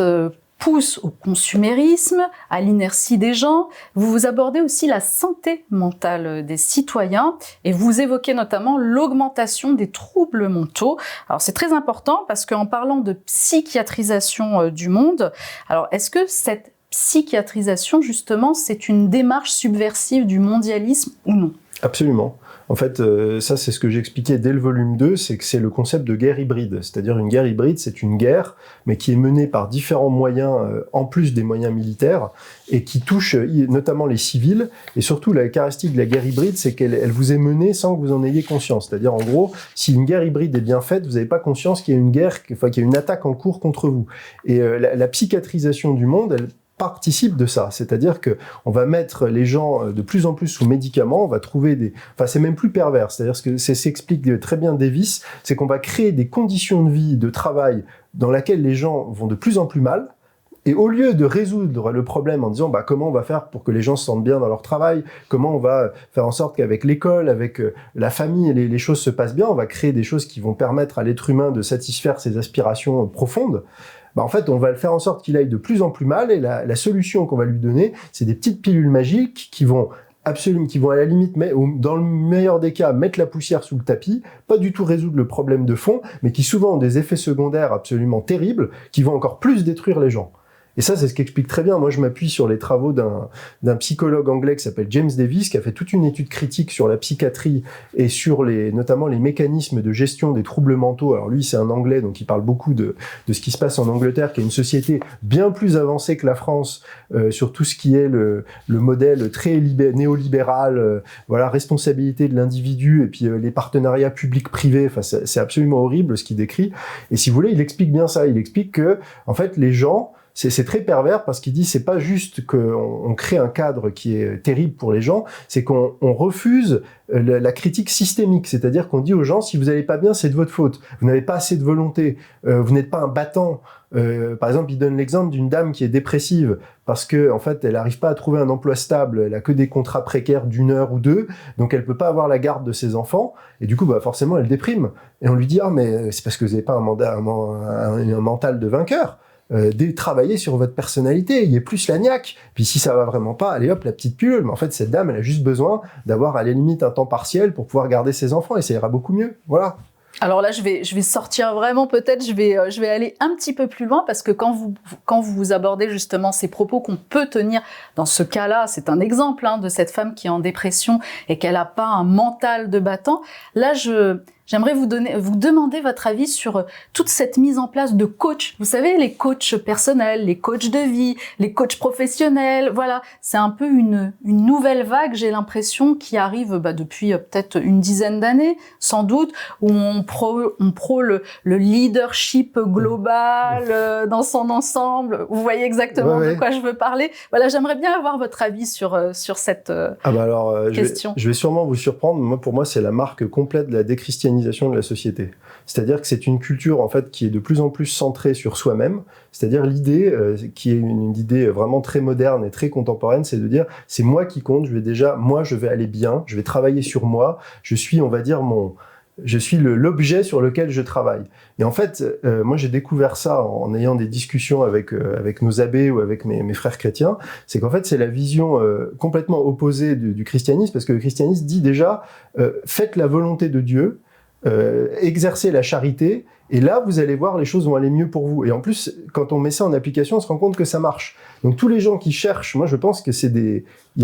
pousse au consumérisme, à l'inertie des gens. Vous abordez aussi la santé mentale des citoyens et vous évoquez notamment l'augmentation des troubles mentaux. Alors c'est très important parce qu'en parlant de psychiatrisation du monde, alors est-ce que cette psychiatrisation justement c'est une démarche subversive du mondialisme ou non ?
Absolument. En fait, ça c'est ce que j'expliquais dès le volume 2, c'est que c'est le concept de guerre hybride. C'est-à-dire une guerre hybride, c'est une guerre, mais qui est menée par différents moyens, en plus des moyens militaires, et qui touche notamment les civils. Et surtout, la caractéristique de la guerre hybride, c'est qu'elle vous est menée sans que vous en ayez conscience. C'est-à-dire, en gros, si une guerre hybride est bien faite, vous n'avez pas conscience qu'il y a une guerre, qu'il y a une attaque en cours contre vous. Et la psychiatrisation du monde, elle participe de ça, c'est-à-dire que on va mettre les gens de plus en plus sous médicaments, on va trouver c'est même plus pervers, c'est-à-dire que s'explique très bien Davis, c'est qu'on va créer des conditions de vie, de travail dans lesquelles les gens vont de plus en plus mal, et au lieu de résoudre le problème en disant comment on va faire pour que les gens se sentent bien dans leur travail, comment on va faire en sorte qu'avec l'école, avec la famille, les choses se passent bien, on va créer des choses qui vont permettre à l'être humain de satisfaire ses aspirations profondes. En fait, on va le faire en sorte qu'il aille de plus en plus mal, et la solution qu'on va lui donner, c'est des petites pilules magiques qui vont à la limite, dans le meilleur des cas, mettre la poussière sous le tapis, pas du tout résoudre le problème de fond, mais qui souvent ont des effets secondaires absolument terribles, qui vont encore plus détruire les gens. Et ça, c'est ce qu'explique très bien. Moi, je m'appuie sur les travaux d'un psychologue anglais qui s'appelle James Davis, qui a fait toute une étude critique sur la psychiatrie et sur notamment les mécanismes de gestion des troubles mentaux. Alors lui, c'est un Anglais, donc il parle beaucoup de ce qui se passe en Angleterre, qui est une société bien plus avancée que la France sur tout ce qui est le modèle très néolibéral, responsabilité de l'individu, et puis les partenariats publics-privés. Enfin, c'est absolument horrible ce qu'il décrit. Et si vous voulez, il explique bien ça. Il explique que, en fait, les gens, c'est très pervers parce qu'il dit c'est pas juste qu'on crée un cadre qui est terrible pour les gens, c'est qu'on refuse la critique systémique, c'est-à-dire qu'on dit aux gens si vous allez pas bien, c'est de votre faute, vous n'avez pas assez de volonté, vous n'êtes pas un battant. Par exemple, il donne l'exemple d'une dame qui est dépressive parce que en fait, elle n'arrive pas à trouver un emploi stable, elle a que des contrats précaires d'1 heure ou 2, donc elle peut pas avoir la garde de ses enfants et du coup, forcément, elle déprime. Et on lui dit mais c'est parce que vous n'avez pas un mental de vainqueur. Travailler sur votre personnalité, il y a plus la niaque. Puis si ça va vraiment pas, allez hop, la petite pilule. Mais en fait, cette dame, elle a juste besoin d'avoir à la limite un temps partiel pour pouvoir garder ses enfants et ça ira beaucoup mieux. Voilà.
Alors là, je vais sortir vraiment, peut-être, je vais aller un petit peu plus loin parce que quand vous abordez justement ces propos qu'on peut tenir dans ce cas-là, c'est un exemple de cette femme qui est en dépression et qu'elle n'a pas un mental de battant. Là, j'aimerais vous demander votre avis sur toute cette mise en place de coachs. Vous savez, les coachs personnels, les coachs de vie, les coachs professionnels. Voilà, c'est un peu une nouvelle vague, j'ai l'impression, qui arrive depuis peut-être une dizaine d'années, sans doute, où on prône le leadership global dans son ensemble. Vous voyez exactement de quoi je veux parler. Voilà, j'aimerais bien avoir votre avis sur cette question.
Je vais sûrement vous surprendre. Pour moi, c'est la marque complète de la déchristianisation de la société. C'est-à-dire que c'est une culture en fait qui est de plus en plus centrée sur soi-même. C'est-à-dire l'idée qui est une idée vraiment très moderne et très contemporaine, c'est de dire c'est moi qui compte. Je vais aller bien. Je vais travailler sur moi. Je suis, on va dire l'objet sur lequel je travaille. Et en fait, moi j'ai découvert ça en ayant des discussions avec nos abbés ou avec mes frères chrétiens, c'est qu'en fait c'est la vision complètement opposée du christianisme, parce que le christianisme dit déjà faites la volonté de Dieu, exercez la charité, et là vous allez voir les choses vont aller mieux pour vous. Et en plus, quand on met ça en application, on se rend compte que ça marche. Donc tous les gens qui cherchent, moi je pense que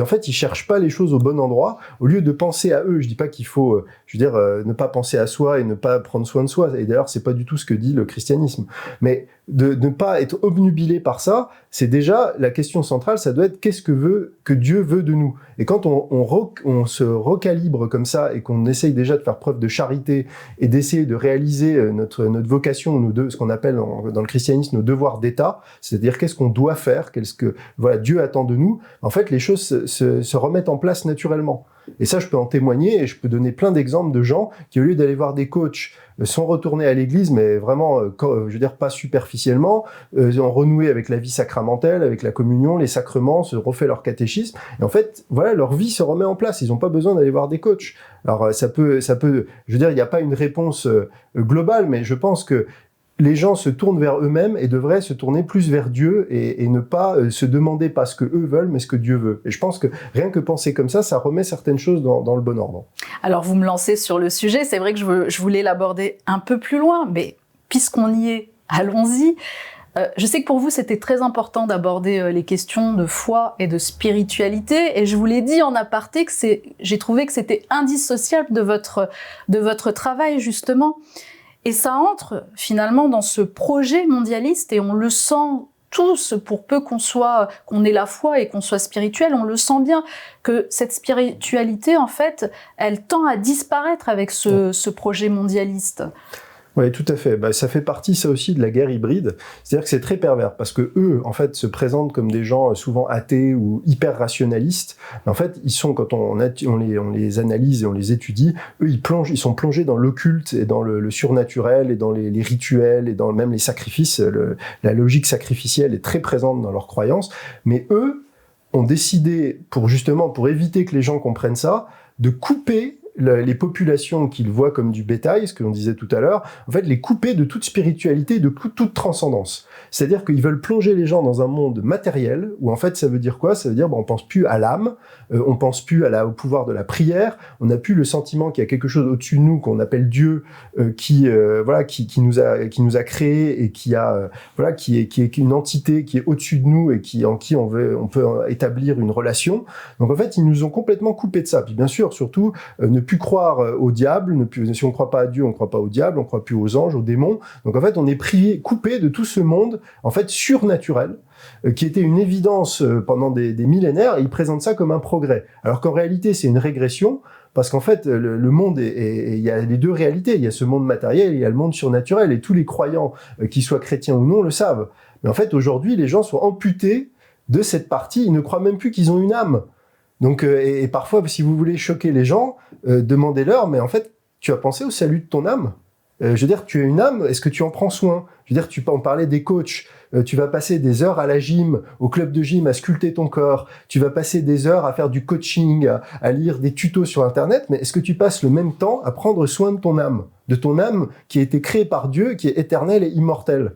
en fait ils cherchent pas les choses au bon endroit, au lieu de penser à eux. Je dis pas qu'il faut, ne pas penser à soi et ne pas prendre soin de soi. Et d'ailleurs c'est pas du tout ce que dit le christianisme. Mais de ne pas être obnubilé par ça, c'est déjà la question centrale. Ça doit être qu'est-ce que Dieu veut de nous. Et quand on se recalibre comme ça et qu'on essaye déjà de faire preuve de charité et d'essayer de réaliser notre vocation, ce qu'on appelle dans le christianisme nos devoirs d'État, c'est-à-dire qu'est-ce qu'on doit faire, qu'est-ce que Dieu attend de nous. En fait, les choses se remettent en place naturellement. Et ça, je peux en témoigner et je peux donner plein d'exemples de gens qui, au lieu d'aller voir des coachs, sont retournés à l'église, mais vraiment, pas superficiellement, ont renoué avec la vie sacramentelle, avec la communion, les sacrements, se refait leur catéchisme. Et en fait, voilà, leur vie se remet en place. Ils n'ont pas besoin d'aller voir des coachs. Alors, ça peut, il n'y a pas une réponse globale, mais je pense que les gens se tournent vers eux-mêmes et devraient se tourner plus vers Dieu et ne pas se demander pas ce que eux veulent, mais ce que Dieu veut. Et je pense que rien que penser comme ça remet certaines choses dans le bon ordre.
Alors, vous me lancez sur le sujet. C'est vrai que je voulais l'aborder un peu plus loin, mais puisqu'on y est, allons-y. Je sais que pour vous, c'était très important d'aborder les questions de foi et de spiritualité. Et je vous l'ai dit en aparté que j'ai trouvé que c'était indissociable de votre travail, justement. Et ça entre finalement dans ce projet mondialiste et on le sent tous, pour peu qu'on ait la foi et qu'on soit spirituel, on le sent bien que cette spiritualité, en fait, elle tend à disparaître avec ce projet mondialiste.
Oui, tout à fait. Ça fait partie, ça aussi, de la guerre hybride. C'est-à-dire que c'est très pervers, parce que eux, en fait, se présentent comme des gens souvent athées ou hyper rationalistes. Mais en fait, ils sont, quand on les analyse et on les étudie, eux, ils sont plongés dans l'occulte et dans le surnaturel et dans les rituels et dans même les sacrifices. La logique sacrificielle est très présente dans leurs croyances. Mais eux ont décidé, pour éviter que les gens comprennent ça, de couper les populations qu'ils voient comme du bétail, ce que l'on disait tout à l'heure, en fait, les couper de toute spiritualité, de toute transcendance. C'est-à-dire qu'ils veulent plonger les gens dans un monde matériel, où en fait, ça veut dire quoi ? Ça veut dire, on pense plus à l'âme, on pense plus au pouvoir de la prière, on n'a plus le sentiment qu'il y a quelque chose au-dessus de nous, qu'on appelle Dieu, qui nous a créés et qui est une entité qui est au-dessus de nous et en qui on peut établir une relation. Donc en fait, ils nous ont complètement coupé de ça. Puis bien sûr, surtout, ne plus croire au diable, si on ne croit pas à Dieu, on ne croit pas au diable, on ne croit plus aux anges, aux démons. Donc en fait, on est coupé de tout ce monde, en fait, surnaturel, qui était une évidence pendant des millénaires, et ils présentent ça comme un progrès. Alors qu'en réalité, c'est une régression, parce qu'en fait, le monde, il y a les deux réalités. Il y a ce monde matériel, il y a le monde surnaturel, et tous les croyants, qu'ils soient chrétiens ou non, le savent. Mais en fait, aujourd'hui, les gens sont amputés de cette partie. Ils ne croient même plus qu'ils ont une âme. Donc, et parfois, si vous voulez choquer les gens, demandez-leur, mais en fait, tu as pensé au salut de ton âme? Je veux dire, tu as une âme, est-ce que tu en prends soin? Je veux dire, tu peux en parler des coachs. Tu vas passer des heures à la gym, au club de gym, à sculpter ton corps. Tu vas passer des heures à faire du coaching, à lire des tutos sur Internet. Mais est-ce que tu passes le même temps à prendre soin de ton âme qui a été créée par Dieu, qui est éternelle et immortelle?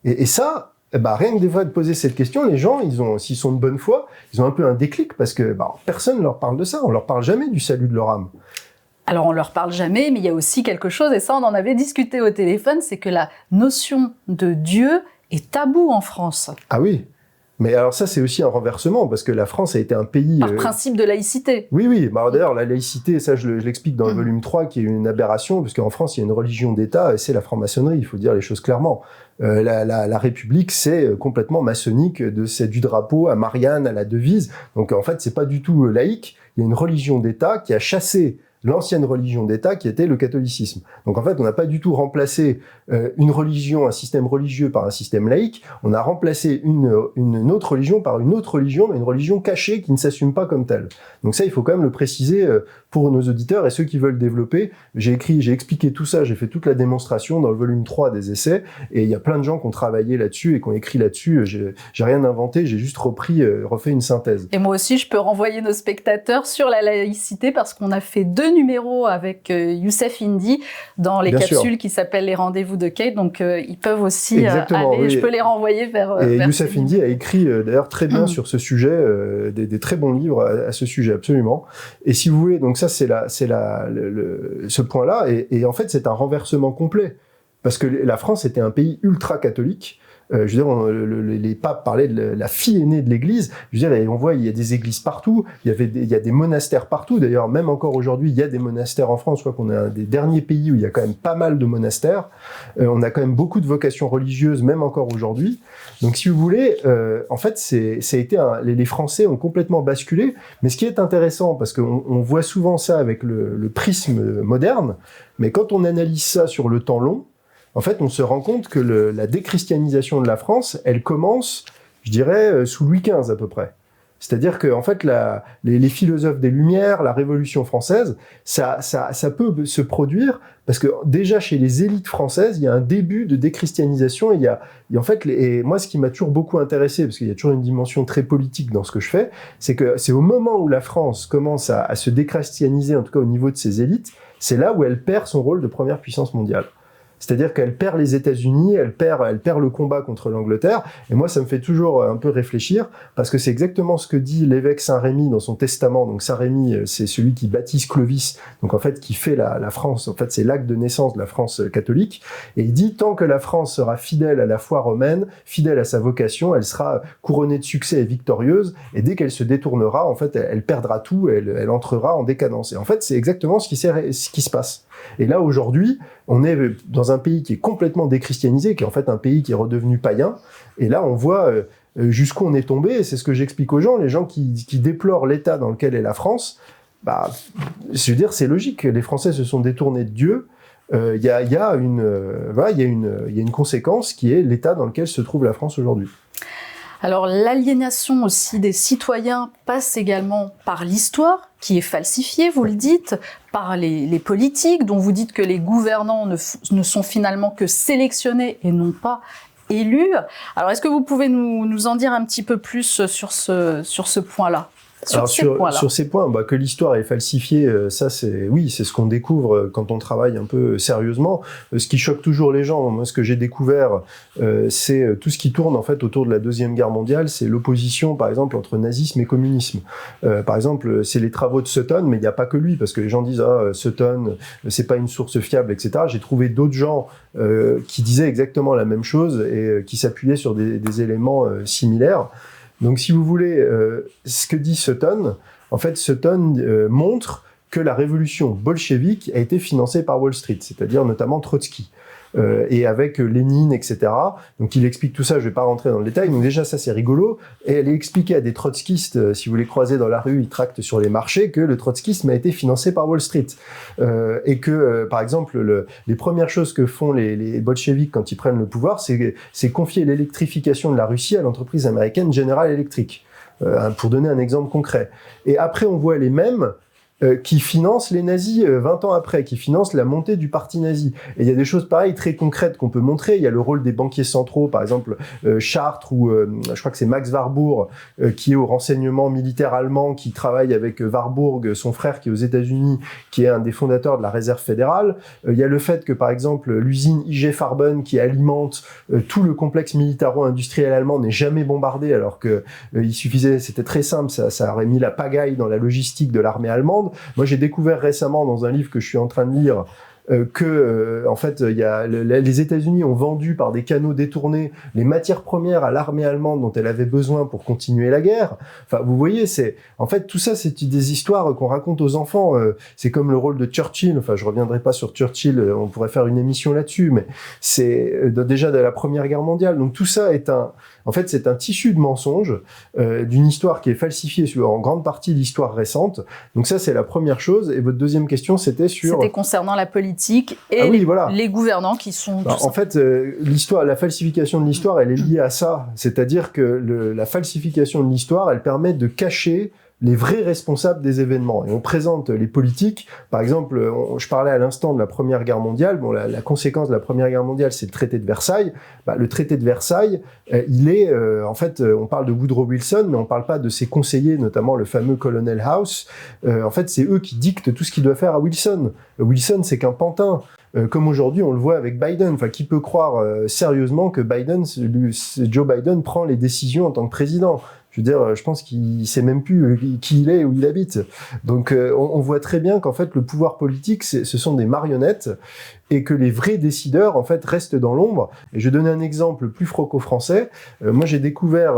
Et ça, rien que des fois de poser cette question, les gens, s'ils sont de bonne foi, ils ont un peu un déclic parce que personne ne leur parle de ça. On leur parle jamais du salut de leur âme.
Alors, on leur parle jamais, mais il y a aussi quelque chose, et ça, on en avait discuté au téléphone, c'est que la notion de Dieu est tabou en France.
Ah oui. Mais alors ça, c'est aussi un renversement, parce que la France a été un pays...
Par principe de laïcité.
Oui. D'ailleurs, la laïcité, ça, je l'explique dans le volume 3, qui est une aberration, parce qu'en France, il y a une religion d'État, et c'est la franc-maçonnerie, il faut dire les choses clairement. La République, c'est complètement maçonnique, c'est du drapeau à Marianne, à la devise. Donc, en fait, c'est pas du tout laïque. Il y a une religion d'État qui a chassé l'ancienne religion d'État qui était le catholicisme. Donc en fait, on n'a pas du tout remplacé une religion, un système religieux par un système laïque, on a remplacé une autre religion par une autre religion, mais une religion cachée qui ne s'assume pas comme telle. Donc ça, il faut quand même le préciser pour nos auditeurs et ceux qui veulent développer. J'ai expliqué tout ça, j'ai fait toute la démonstration dans le volume 3 des essais, et il y a plein de gens qui ont travaillé là-dessus et qui ont écrit là-dessus. J'ai rien inventé, j'ai juste refait une synthèse.
Et moi aussi, je peux renvoyer nos spectateurs sur la laïcité parce qu'on a fait 2 numéros avec Youssef Indy dans les capsules qui s'appellent les rendez-vous de Kate, donc ils peuvent aussi aller, oui. Je peux les renvoyer vers...
Et Youssef Indy a écrit d'ailleurs très bien sur ce sujet, des très bons livres à ce sujet, absolument. Et si vous voulez, donc ça c'est ce point-là, et en fait c'est un renversement complet, parce que la France était un pays ultra-catholique. Je veux dire, les papes parlaient de la fille aînée de l'Église. Je veux dire, on voit, il y a des églises partout, il y a des monastères partout. D'ailleurs, même encore aujourd'hui, il y a des monastères en France. Je crois qu'on est un des derniers pays où il y a quand même pas mal de monastères. On a quand même beaucoup de vocations religieuses, même encore aujourd'hui. Donc, si vous voulez, en fait, ça a été les Français ont complètement basculé. Mais ce qui est intéressant, parce qu'on voit souvent ça avec le prisme moderne, mais quand on analyse ça sur le temps long, en fait, on se rend compte que la déchristianisation de la France, elle commence, je dirais, sous Louis XV à peu près. C'est-à-dire que, en fait, les philosophes des Lumières, la Révolution française, ça peut se produire parce que déjà chez les élites françaises, il y a un début de déchristianisation. Et moi, ce qui m'a toujours beaucoup intéressé, parce qu'il y a toujours une dimension très politique dans ce que je fais, c'est que c'est au moment où la France commence à se déchristianiser, en tout cas au niveau de ses élites, c'est là où elle perd son rôle de première puissance mondiale. C'est-à-dire qu'elle perd les États-Unis, elle perd le combat contre l'Angleterre. Et moi, ça me fait toujours un peu réfléchir, parce que c'est exactement ce que dit l'évêque Saint-Rémy dans son testament. Donc Saint-Rémy, c'est celui qui baptise Clovis, donc en fait qui fait la France. En fait, c'est l'acte de naissance de la France catholique. Et il dit, tant que la France sera fidèle à la foi romaine, fidèle à sa vocation, elle sera couronnée de succès et victorieuse. Et dès qu'elle se détournera, en fait, elle perdra tout, elle entrera en décadence. Et en fait, c'est exactement ce qui se passe. Et là, aujourd'hui, on est dans un pays qui est complètement déchristianisé, qui est en fait un pays qui est redevenu païen. Et là, on voit jusqu'où on est tombé. Et c'est ce que j'explique aux gens. Les gens qui déplorent l'état dans lequel est la France, je veux dire, c'est logique. Les Français se sont détournés de Dieu. Il y a une conséquence qui est l'état dans lequel se trouve la France aujourd'hui.
Alors, l'aliénation aussi des citoyens passe également par l'histoire, qui est falsifiée, vous le dites, par les politiques, dont vous dites que les gouvernants ne sont finalement que sélectionnés et non pas élus. Alors, est-ce que vous pouvez nous en dire un petit peu plus sur ce point-là ? Sur
ces points, que l'histoire est falsifiée, ça c'est ce qu'on découvre quand on travaille un peu sérieusement. Ce qui choque toujours les gens, moi ce que j'ai découvert, c'est tout ce qui tourne en fait autour de la Deuxième Guerre mondiale, c'est l'opposition par exemple entre nazisme et communisme. Par exemple, c'est les travaux de Sutton, mais il n'y a pas que lui, parce que les gens disent Sutton, c'est pas une source fiable, etc. J'ai trouvé d'autres gens qui disaient exactement la même chose et qui s'appuyaient sur des éléments similaires. Donc, si vous voulez, ce que dit Sutton, en fait, Sutton montre que la révolution bolchevique a été financée par Wall Street, c'est-à-dire notamment Trotsky. Et avec Lénine, etc. Donc il explique tout ça, je vais pas rentrer dans le détail, donc déjà ça c'est rigolo, et elle est expliquée à des trotskistes, si vous les croisez dans la rue, ils tractent sur les marchés, que le trotskisme a été financé par Wall Street. Et que, par exemple, les premières choses que font les bolcheviks quand ils prennent le pouvoir, c'est confier l'électrification de la Russie à l'entreprise américaine General Electric, pour donner un exemple concret. Et après on voit les mêmes qui financent les nazis 20 ans après, qui financent la montée du parti nazi. Et il y a des choses pareilles très concrètes qu'on peut montrer. Il y a le rôle des banquiers centraux, par exemple Chartres, ou je crois que c'est Max Warburg, qui est au renseignement militaire allemand, qui travaille avec Warburg, son frère qui est aux États-Unis, qui est un des fondateurs de la réserve fédérale. Il y a le fait que, par exemple, l'usine IG Farben, qui alimente tout le complexe militaro-industriel allemand, n'est jamais bombardée, alors que il suffisait, c'était très simple, ça aurait mis la pagaille dans la logistique de l'armée allemande. Moi, j'ai découvert récemment dans un livre que je suis en train de lire en fait, les États-Unis ont vendu par des canaux détournés les matières premières à l'armée allemande dont elle avait besoin pour continuer la guerre. Enfin, vous voyez, en fait, tout ça, c'est des histoires qu'on raconte aux enfants. C'est comme le rôle de Churchill. Enfin, je reviendrai pas sur Churchill, on pourrait faire une émission là-dessus, mais c'est déjà de la Première Guerre mondiale. Donc tout ça en fait, c'est un tissu de mensonges, d'une histoire qui est falsifiée sur en grande partie l'histoire récente. Donc ça, c'est la première chose. Et votre deuxième question, c'était
concernant la politique et les gouvernants qui sont...
En fait, la falsification de l'histoire, elle est liée à ça. C'est-à-dire que la falsification de l'histoire, elle permet de cacher les vrais responsables des événements. Et on présente les politiques. Par exemple, je parlais à l'instant de la Première Guerre mondiale. Bon, la conséquence de la Première Guerre mondiale, c'est le traité de Versailles. Le traité de Versailles, en fait, on parle de Woodrow Wilson, mais on parle pas de ses conseillers, notamment le fameux colonel House. En fait, c'est eux qui dictent tout ce qu'il doit faire à Wilson. Wilson, c'est qu'un pantin. Comme aujourd'hui, on le voit avec Biden. Enfin, qui peut croire sérieusement que Joe Biden prend les décisions en tant que président? Je veux dire, je pense qu'il sait même plus qui il est, où il habite. Donc, on voit très bien qu'en fait, le pouvoir politique, ce sont des marionnettes, et que les vrais décideurs, en fait, restent dans l'ombre. Et je vais donner un exemple plus franco-français. Moi, j'ai découvert,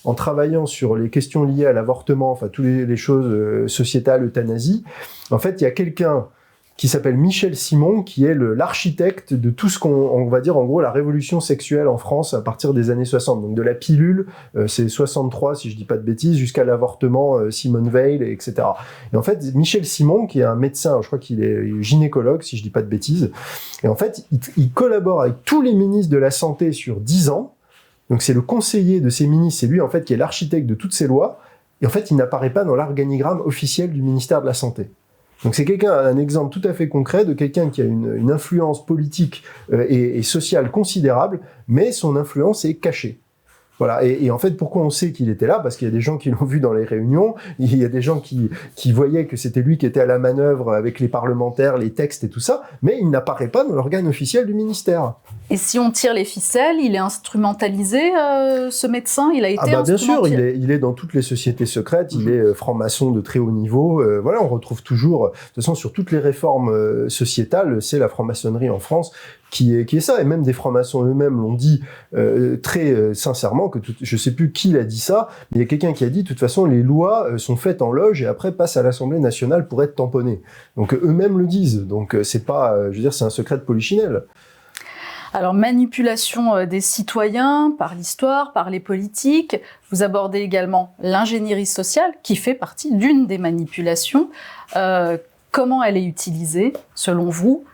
en travaillant sur les questions liées à l'avortement, enfin, toutes les choses sociétales, euthanasie, en fait, il y a quelqu'un qui s'appelle Michel Simon, qui est l'architecte de tout ce qu'on va dire, en gros, la révolution sexuelle en France à partir des années 60. Donc de la pilule, c'est 63, si je dis pas de bêtises, jusqu'à l'avortement, Simone Veil, etc. Et en fait, Michel Simon, qui est un médecin, je crois qu'il est gynécologue, si je dis pas de bêtises, et en fait, il collabore avec tous les ministres de la Santé sur 10 ans. Donc c'est le conseiller de ces ministres, c'est lui, en fait, qui est l'architecte de toutes ces lois. Et en fait, il n'apparaît pas dans l'organigramme officiel du ministère de la Santé. Donc c'est un exemple tout à fait concret de quelqu'un qui a une influence politique et sociale considérable, mais son influence est cachée. Voilà. Et en fait, pourquoi on sait qu'il était là? Parce qu'il y a des gens qui l'ont vu dans les réunions, il y a des gens qui voyaient que c'était lui qui était à la manœuvre avec les parlementaires, les textes et tout ça, mais il n'apparaît pas dans l'organe officiel du ministère.
Et si on tire les ficelles, il est instrumentalisé, ce médecin? Il a été
bien sûr, il est dans toutes les sociétés secrètes, il est franc-maçon de très haut niveau. Voilà, on retrouve toujours, de toute façon, sur toutes les réformes sociétales, c'est la franc-maçonnerie en France qui est ça. Et même des francs-maçons eux-mêmes l'ont dit très sincèrement, je sais plus qui l'a dit ça, mais il y a quelqu'un qui a dit, de toute façon, les lois sont faites en loge et après passent à l'Assemblée nationale pour être tamponnées. Donc eux-mêmes le disent. Donc c'est pas, je veux dire, c'est un secret de polichinelle.
Alors, manipulation des citoyens par l'histoire, par les politiques. Vous abordez également l'ingénierie sociale, qui fait partie d'une des manipulations. Comment elle est utilisée, selon vous ?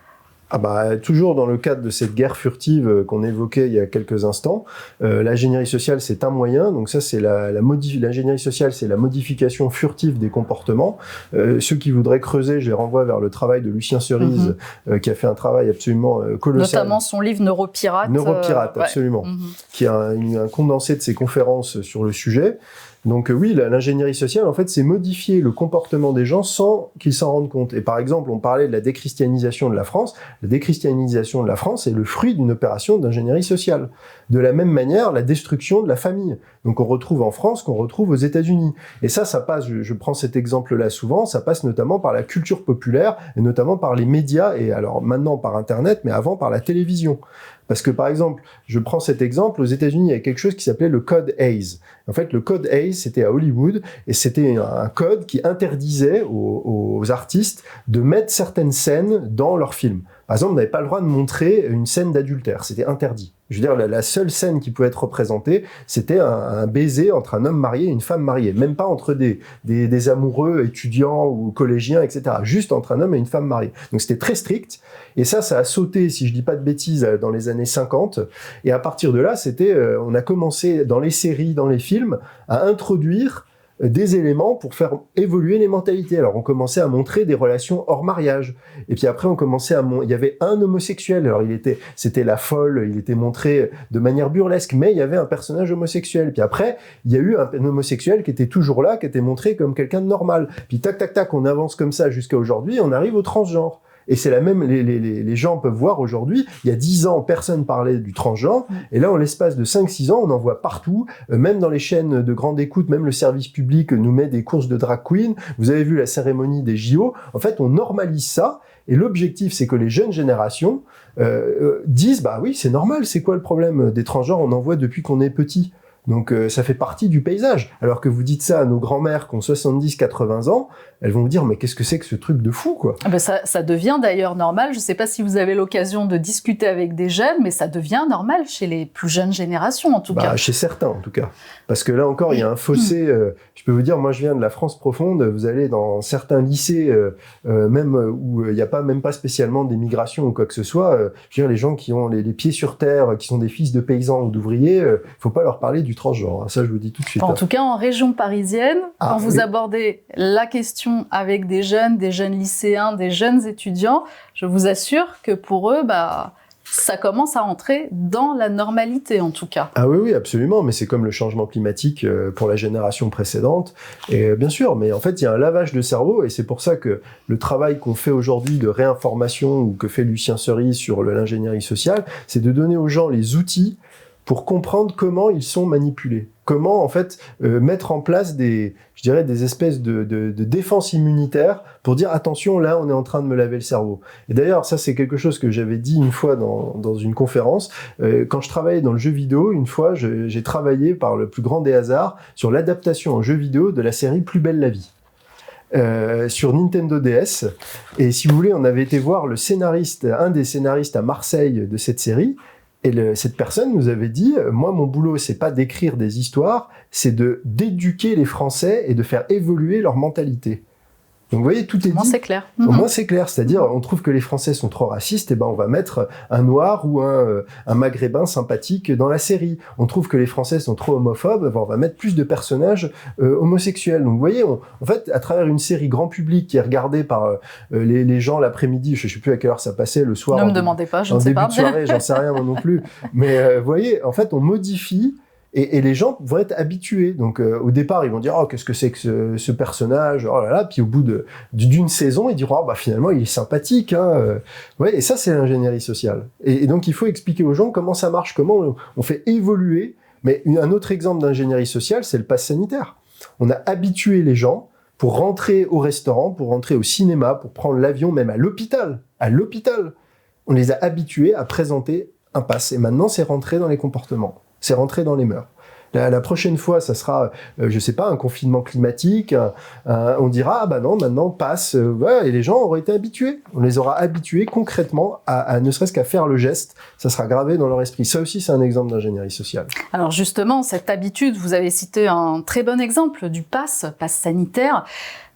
Toujours dans le cadre de cette guerre furtive qu'on évoquait il y a quelques instants, l'ingénierie sociale, c'est un moyen. Donc ça, c'est l'ingénierie sociale, c'est la modification furtive des comportements. Ceux qui voudraient creuser, je les renvoie vers le travail de Lucien Cerise, qui a fait un travail absolument colossal.
Notamment son livre Neuropirate.
Neuropirate, absolument. Qui est un condensé de ses conférences sur le sujet. Donc oui, l'ingénierie sociale, en fait, c'est modifier le comportement des gens sans qu'ils s'en rendent compte. Et par exemple, on parlait de la déchristianisation de la France. La déchristianisation de la France est le fruit d'une opération d'ingénierie sociale. De la même manière, la destruction de la famille. Donc on retrouve en France qu'on retrouve aux États-Unis. Et ça passe, je prends cet exemple-là souvent, ça passe notamment par la culture populaire, et notamment par les médias, et alors maintenant par Internet, mais avant par la télévision. Parce que, par exemple, je prends cet exemple, aux États-Unis, il y a quelque chose qui s'appelait le Code Hayes. En fait, le Code Hayes, c'était à Hollywood, et c'était un code qui interdisait aux artistes de mettre certaines scènes dans leurs films. Par exemple, on n'avait pas le droit de montrer une scène d'adultère, c'était interdit. Je veux dire, la seule scène qui pouvait être représentée, c'était un baiser entre un homme marié et une femme mariée. Même pas entre des amoureux, étudiants ou collégiens, etc. Juste entre un homme et une femme mariée. Donc c'était très strict. Et ça a sauté, si je dis pas de bêtises, dans les années 50. Et à partir de là, on a commencé dans les séries, dans les films, à introduire des éléments pour faire évoluer les mentalités. Alors on commençait à montrer des relations hors mariage, et puis après on commençait il y avait un homosexuel. Alors c'était la folle, il était montré de manière burlesque, mais il y avait un personnage homosexuel. Puis après il y a eu un homosexuel qui était toujours là, qui était montré comme quelqu'un de normal. Puis tac tac tac, on avance comme ça jusqu'à aujourd'hui, on arrive au transgenre. Et c'est la même, les gens peuvent voir aujourd'hui, il y a 10 ans, personne parlait du transgenre, et là, en l'espace de 5-6 ans, on en voit partout, même dans les chaînes de grande écoute, même le service public nous met des courses de drag queen, vous avez vu la cérémonie des JO, en fait, on normalise ça, et l'objectif, c'est que les jeunes générations disent, bah oui, c'est normal, c'est quoi le problème des transgenres, on en voit depuis qu'on est petit. Donc ça fait partie du paysage. Alors que vous dites ça à nos grands-mères qui ont 70-80 ans, elles vont vous dire, mais qu'est-ce que c'est que ce truc de fou, quoi?
Ah ben ça devient d'ailleurs normal. Je ne sais pas si vous avez l'occasion de discuter avec des jeunes, mais ça devient normal chez les plus jeunes générations, en tout cas.
Chez certains, en tout cas. Parce que là encore, il y a un fossé. Je peux vous dire, moi, je viens de la France profonde. Vous allez dans certains lycées, même où il n'y a même pas spécialement d'émigration ou quoi que ce soit. Je veux dire, les gens qui ont les pieds sur terre, qui sont des fils de paysans ou d'ouvriers, faut pas leur parler du transgenre. Ça, je vous dis tout de suite.
En tout cas, en région parisienne, quand vous abordez la question avec des jeunes lycéens, des jeunes étudiants, je vous assure que pour eux, ça commence à entrer dans la normalité, en tout cas.
Ah oui, absolument, mais c'est comme le changement climatique pour la génération précédente, et bien sûr, mais en fait, il y a un lavage de cerveau, et c'est pour ça que le travail qu'on fait aujourd'hui de réinformation, ou que fait Lucien Cerise sur l'ingénierie sociale, c'est de donner aux gens les outils pour comprendre comment ils sont manipulés. Comment, en fait, mettre en place des espèces de défense immunitaire pour dire, attention, là, on est en train de me laver le cerveau. Et d'ailleurs, ça, c'est quelque chose que j'avais dit une fois dans une conférence. Quand je travaillais dans le jeu vidéo, une fois, j'ai travaillé par le plus grand des hasards sur l'adaptation en jeu vidéo de la série Plus belle la vie. Sur Nintendo DS. Et si vous voulez, on avait été voir un des scénaristes à Marseille de cette série. Et cette personne nous avait dit, moi, mon boulot, c'est pas d'écrire des histoires, c'est d'éduquer les Français et de faire évoluer leur mentalité. Donc, vous voyez, tout est dit.
Au moins, c'est clair.
Au moins, c'est clair. C'est-à-dire, on trouve que les Français sont trop racistes, et on va mettre un noir ou un maghrébin sympathique dans la série. On trouve que les Français sont trop homophobes, on va mettre plus de personnages homosexuels. Donc, vous voyez, en fait, à travers une série grand public qui est regardée par les gens l'après-midi, je sais plus à quelle heure ça passait, le soir.
Ne me demandez pas, je ne sais pas.
En début de soirée, j'en sais rien moi non plus. Mais vous voyez, en fait, on modifie. Et les gens vont être habitués. Donc, au départ, ils vont dire « Oh, qu'est-ce que c'est que ce personnage ?» Oh là là. Puis au bout d'une saison, ils diront « Oh, finalement, il est sympathique. Hein. » Ouais, et ça, c'est l'ingénierie sociale. Et donc, il faut expliquer aux gens comment ça marche, comment on fait évoluer. Mais un autre exemple d'ingénierie sociale, c'est le pass sanitaire. On a habitué les gens pour rentrer au restaurant, pour rentrer au cinéma, pour prendre l'avion, même à l'hôpital. À l'hôpital. On les a habitués à présenter un pass. Et maintenant, c'est rentré dans les comportements. C'est rentré dans les mœurs. La prochaine fois, ça sera, je sais pas, un confinement climatique. On dira, non, maintenant, passe. Et les gens auraient été habitués. On les aura habitués concrètement à ne serait-ce qu'à faire le geste. Ça sera gravé dans leur esprit. Ça aussi, c'est un exemple d'ingénierie sociale.
Alors justement, cette habitude, vous avez cité un très bon exemple du pass sanitaire.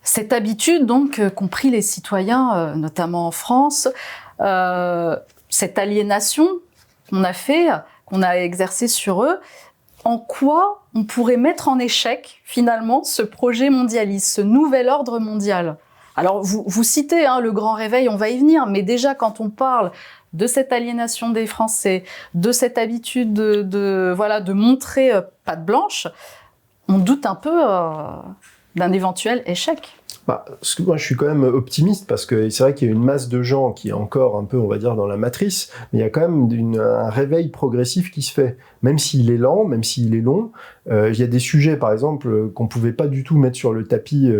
Cette habitude, donc, qu'ont pris les citoyens, notamment en France, cette aliénation qu'on a exercée sur eux, en quoi on pourrait mettre en échec, finalement, ce projet mondialiste, ce nouvel ordre mondial? Alors, vous citez le grand réveil, on va y venir, mais déjà, quand on parle de cette aliénation des Français, de cette habitude de montrer patte blanche, on doute un peu d'un éventuel échec.
Moi, je suis quand même optimiste parce que c'est vrai qu'il y a une masse de gens qui est encore un peu, on va dire, dans la matrice, mais il y a quand même un réveil progressif qui se fait. Même s'il est lent, même s'il est long, il y a des sujets, par exemple, qu'on pouvait pas du tout mettre sur le tapis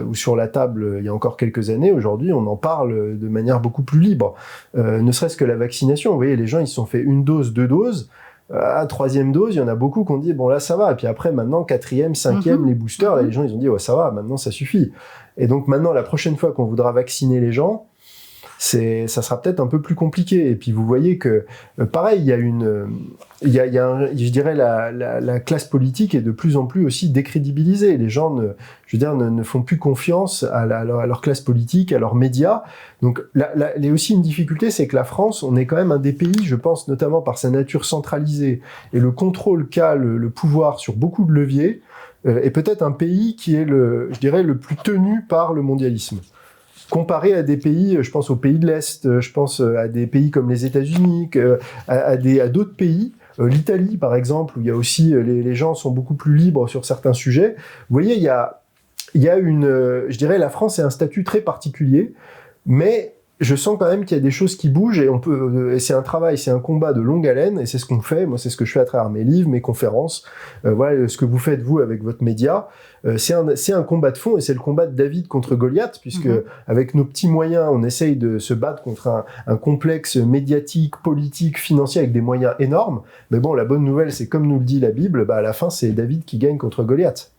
ou sur la table il y a encore quelques années. Aujourd'hui, on en parle de manière beaucoup plus libre. Ne serait-ce que la vaccination. Vous voyez, les gens, ils se sont fait 1 dose, 2 doses. à 3e dose, il y en a beaucoup qui ont dit bon là ça va, et puis après maintenant 4e, 5e, les boosters, là, les gens ils ont dit ouais ça va, maintenant ça suffit. Et donc maintenant la prochaine fois qu'on voudra vacciner les gens, ça sera peut-être un peu plus compliqué. Et puis vous voyez que pareil, je dirais la classe politique est de plus en plus aussi décrédibilisée. Les gens ne font plus confiance à leur classe politique, à leurs médias. Donc il y a aussi une difficulté, c'est que la France, on est quand même un des pays, je pense notamment par sa nature centralisée et le contrôle qu'a le pouvoir sur beaucoup de leviers, est peut-être un pays qui est je dirais le plus tenu par le mondialisme. Comparé à des pays, je pense aux pays de l'Est, je pense à des pays comme les États-Unis, à d'autres pays, l'Italie par exemple, où il y a aussi les gens sont beaucoup plus libres sur certains sujets. Vous voyez, il y a je dirais, la France est un statut très particulier, mais je sens quand même qu'il y a des choses qui bougent et c'est un travail, c'est un combat de longue haleine et c'est ce qu'on fait. Moi, c'est ce que je fais à travers mes livres, mes conférences. Voilà ce que vous faites vous avec votre média. C'est un combat de fond et c'est le combat de David contre Goliath, puisque avec nos petits moyens, on essaye de se battre contre un complexe médiatique, politique, financier avec des moyens énormes. Mais bon, la bonne nouvelle, c'est comme nous le dit la Bible, à la fin, c'est David qui gagne contre Goliath.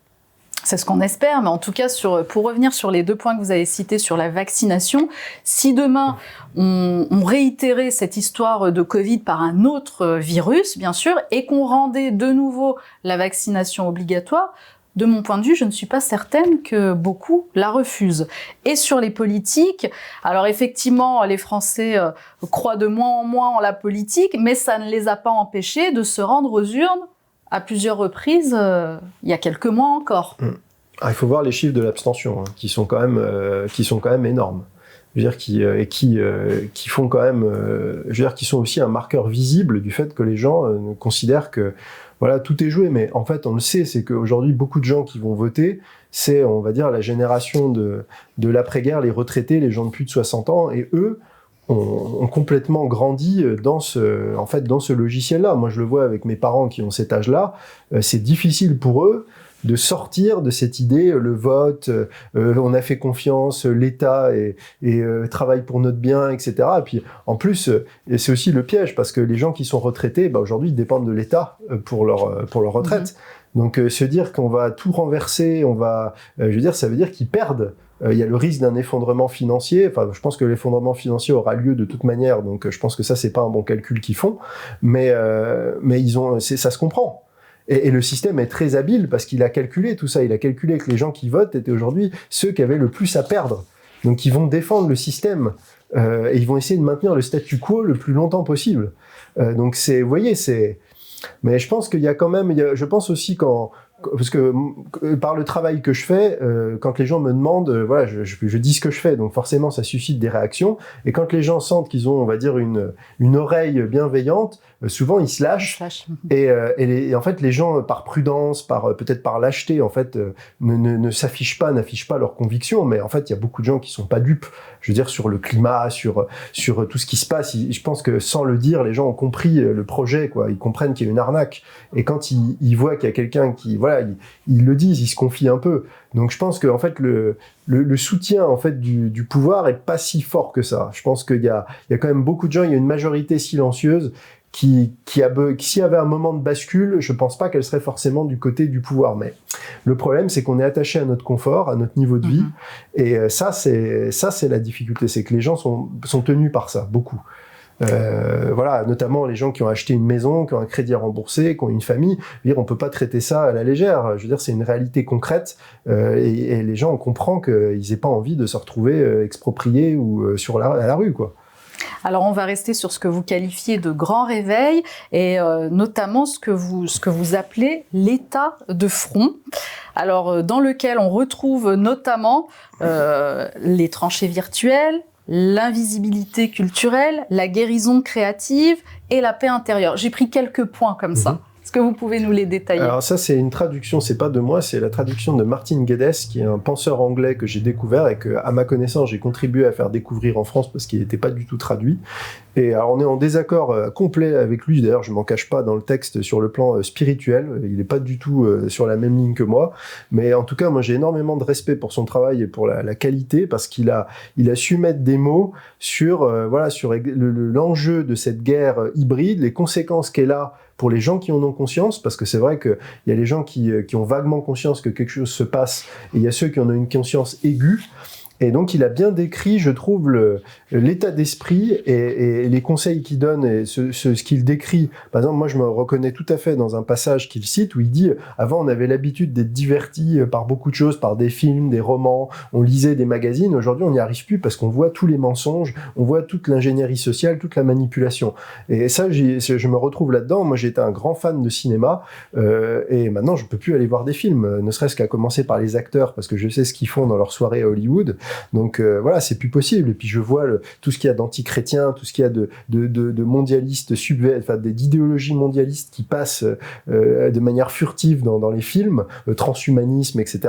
C'est ce qu'on espère, mais en tout cas, pour revenir sur les 2 points que vous avez cités sur la vaccination, si demain on réitérait cette histoire de Covid par un autre virus, bien sûr, et qu'on rendait de nouveau la vaccination obligatoire, de mon point de vue, je ne suis pas certaine que beaucoup la refusent. Et sur les politiques, alors effectivement, les Français croient de moins en moins en la politique, mais ça ne les a pas empêchés de se rendre aux urnes à plusieurs reprises, il y a quelques mois encore.
Il faut voir les chiffres de l'abstention, qui sont quand même énormes. Je veux dire, qui font quand même, je veux dire, qui sont aussi un marqueur visible du fait que les gens considèrent que voilà, tout est joué. Mais en fait, on le sait, c'est qu'aujourd'hui, beaucoup de gens qui vont voter, c'est, on va dire, la génération de l'après-guerre, les retraités, les gens de plus de 60 ans, et eux ont complètement grandi dans ce logiciel-là. Moi, je le vois avec mes parents qui ont cet âge-là. C'est difficile pour eux de sortir de cette idée, le vote, on a fait confiance, l'État travaille pour notre bien, etc. Et puis, en plus, et c'est aussi le piège, parce que les gens qui sont retraités, aujourd'hui, ils dépendent de l'État pour leur retraite. Donc, se dire qu'on va tout renverser, je veux dire, ça veut dire qu'ils perdent. Il y a le risque d'un effondrement financier. Enfin, je pense que l'effondrement financier aura lieu de toute manière, donc je pense que ça, c'est pas un bon calcul qu'ils font. Mais ça se comprend. Et le système est très habile parce qu'il a calculé tout ça. Il a calculé que les gens qui votent étaient aujourd'hui ceux qui avaient le plus à perdre. Donc, ils vont défendre le système et ils vont essayer de maintenir le statu quo le plus longtemps possible. Donc, vous voyez, mais je pense qu'il y a quand même, je pense aussi parce que par le travail que je fais, quand les gens me demandent, voilà, je dis ce que je fais, donc forcément ça suscite des réactions. Et quand les gens sentent qu'ils ont, on va dire, une oreille bienveillante, souvent ils se lâchent. Et en fait, les gens, par prudence, peut-être par lâcheté, en fait, n'affichent pas leurs convictions. Mais en fait, il y a beaucoup de gens qui sont pas dupes. Je veux dire, sur le climat, sur tout ce qui se passe. Je pense que sans le dire, les gens ont compris le projet, quoi. Ils comprennent qu'il y a une arnaque. Et quand ils voient qu'il y a quelqu'un qui, voilà, ils le disent, ils se confient un peu. Donc je pense que en fait le soutien en fait du pouvoir est pas si fort que ça. Je pense qu'il y a quand même beaucoup de gens, il y a une majorité silencieuse qui s'il y avait un moment de bascule, je pense pas qu'elle serait forcément du côté du pouvoir. Mais le problème, c'est qu'on est attaché à notre confort, à notre niveau de vie, et ça c'est la difficulté, c'est que les gens sont tenus par ça, beaucoup. Voilà, notamment les gens qui ont acheté une maison, qui ont un crédit à rembourser, qui ont une famille. Je veux dire, on peut pas traiter ça à la légère. Je veux dire, c'est une réalité concrète et les gens, on comprend qu'ils aient pas envie de se retrouver expropriés ou à la rue, quoi.
Alors, on va rester sur ce que vous qualifiez de grand réveil et notamment ce que vous appelez l'état de front. Alors, dans lequel on retrouve notamment les tranchées virtuelles, l'invisibilité culturelle, la guérison créative et la paix intérieure. J'ai pris quelques points comme ça. Est-ce que vous pouvez nous les détailler ?
Alors ça, c'est une traduction, c'est pas de moi, c'est la traduction de Martin Guedes, qui est un penseur anglais que j'ai découvert et que, à ma connaissance, j'ai contribué à faire découvrir en France parce qu'il n'était pas du tout traduit. Et alors, on est en désaccord complet avec lui. D'ailleurs, je m'en cache pas dans le texte sur le plan spirituel. Il n'est pas du tout sur la même ligne que moi. Mais en tout cas, moi, j'ai énormément de respect pour son travail et pour la qualité, parce qu'il a su mettre des mots sur sur l'enjeu de cette guerre hybride, les conséquences qu'elle a pour les gens qui en ont conscience, parce que c'est vrai qu'il y a les gens qui ont vaguement conscience que quelque chose se passe, et il y a ceux qui en ont une conscience aiguë. Et donc, il a bien décrit, je trouve, l'état d'esprit et les conseils qu'il donne et ce qu'il décrit. Par exemple, moi, je me reconnais tout à fait dans un passage qu'il cite où il dit « Avant, on avait l'habitude d'être divertis par beaucoup de choses, par des films, des romans, on lisait des magazines. Aujourd'hui, on n'y arrive plus parce qu'on voit tous les mensonges, on voit toute l'ingénierie sociale, toute la manipulation. » Et ça, je me retrouve là-dedans. Moi, j'étais un grand fan de cinéma et maintenant, je peux plus aller voir des films, ne serait-ce qu'à commencer par les acteurs, parce que je sais ce qu'ils font dans leurs soirées à Hollywood. Donc c'est plus possible. Et puis je vois tout ce qu'il y a d'anti-chrétiens, tout ce qu'il y a de mondialistes d'idéologies mondialistes qui passent de manière furtive dans les films, transhumanisme, etc.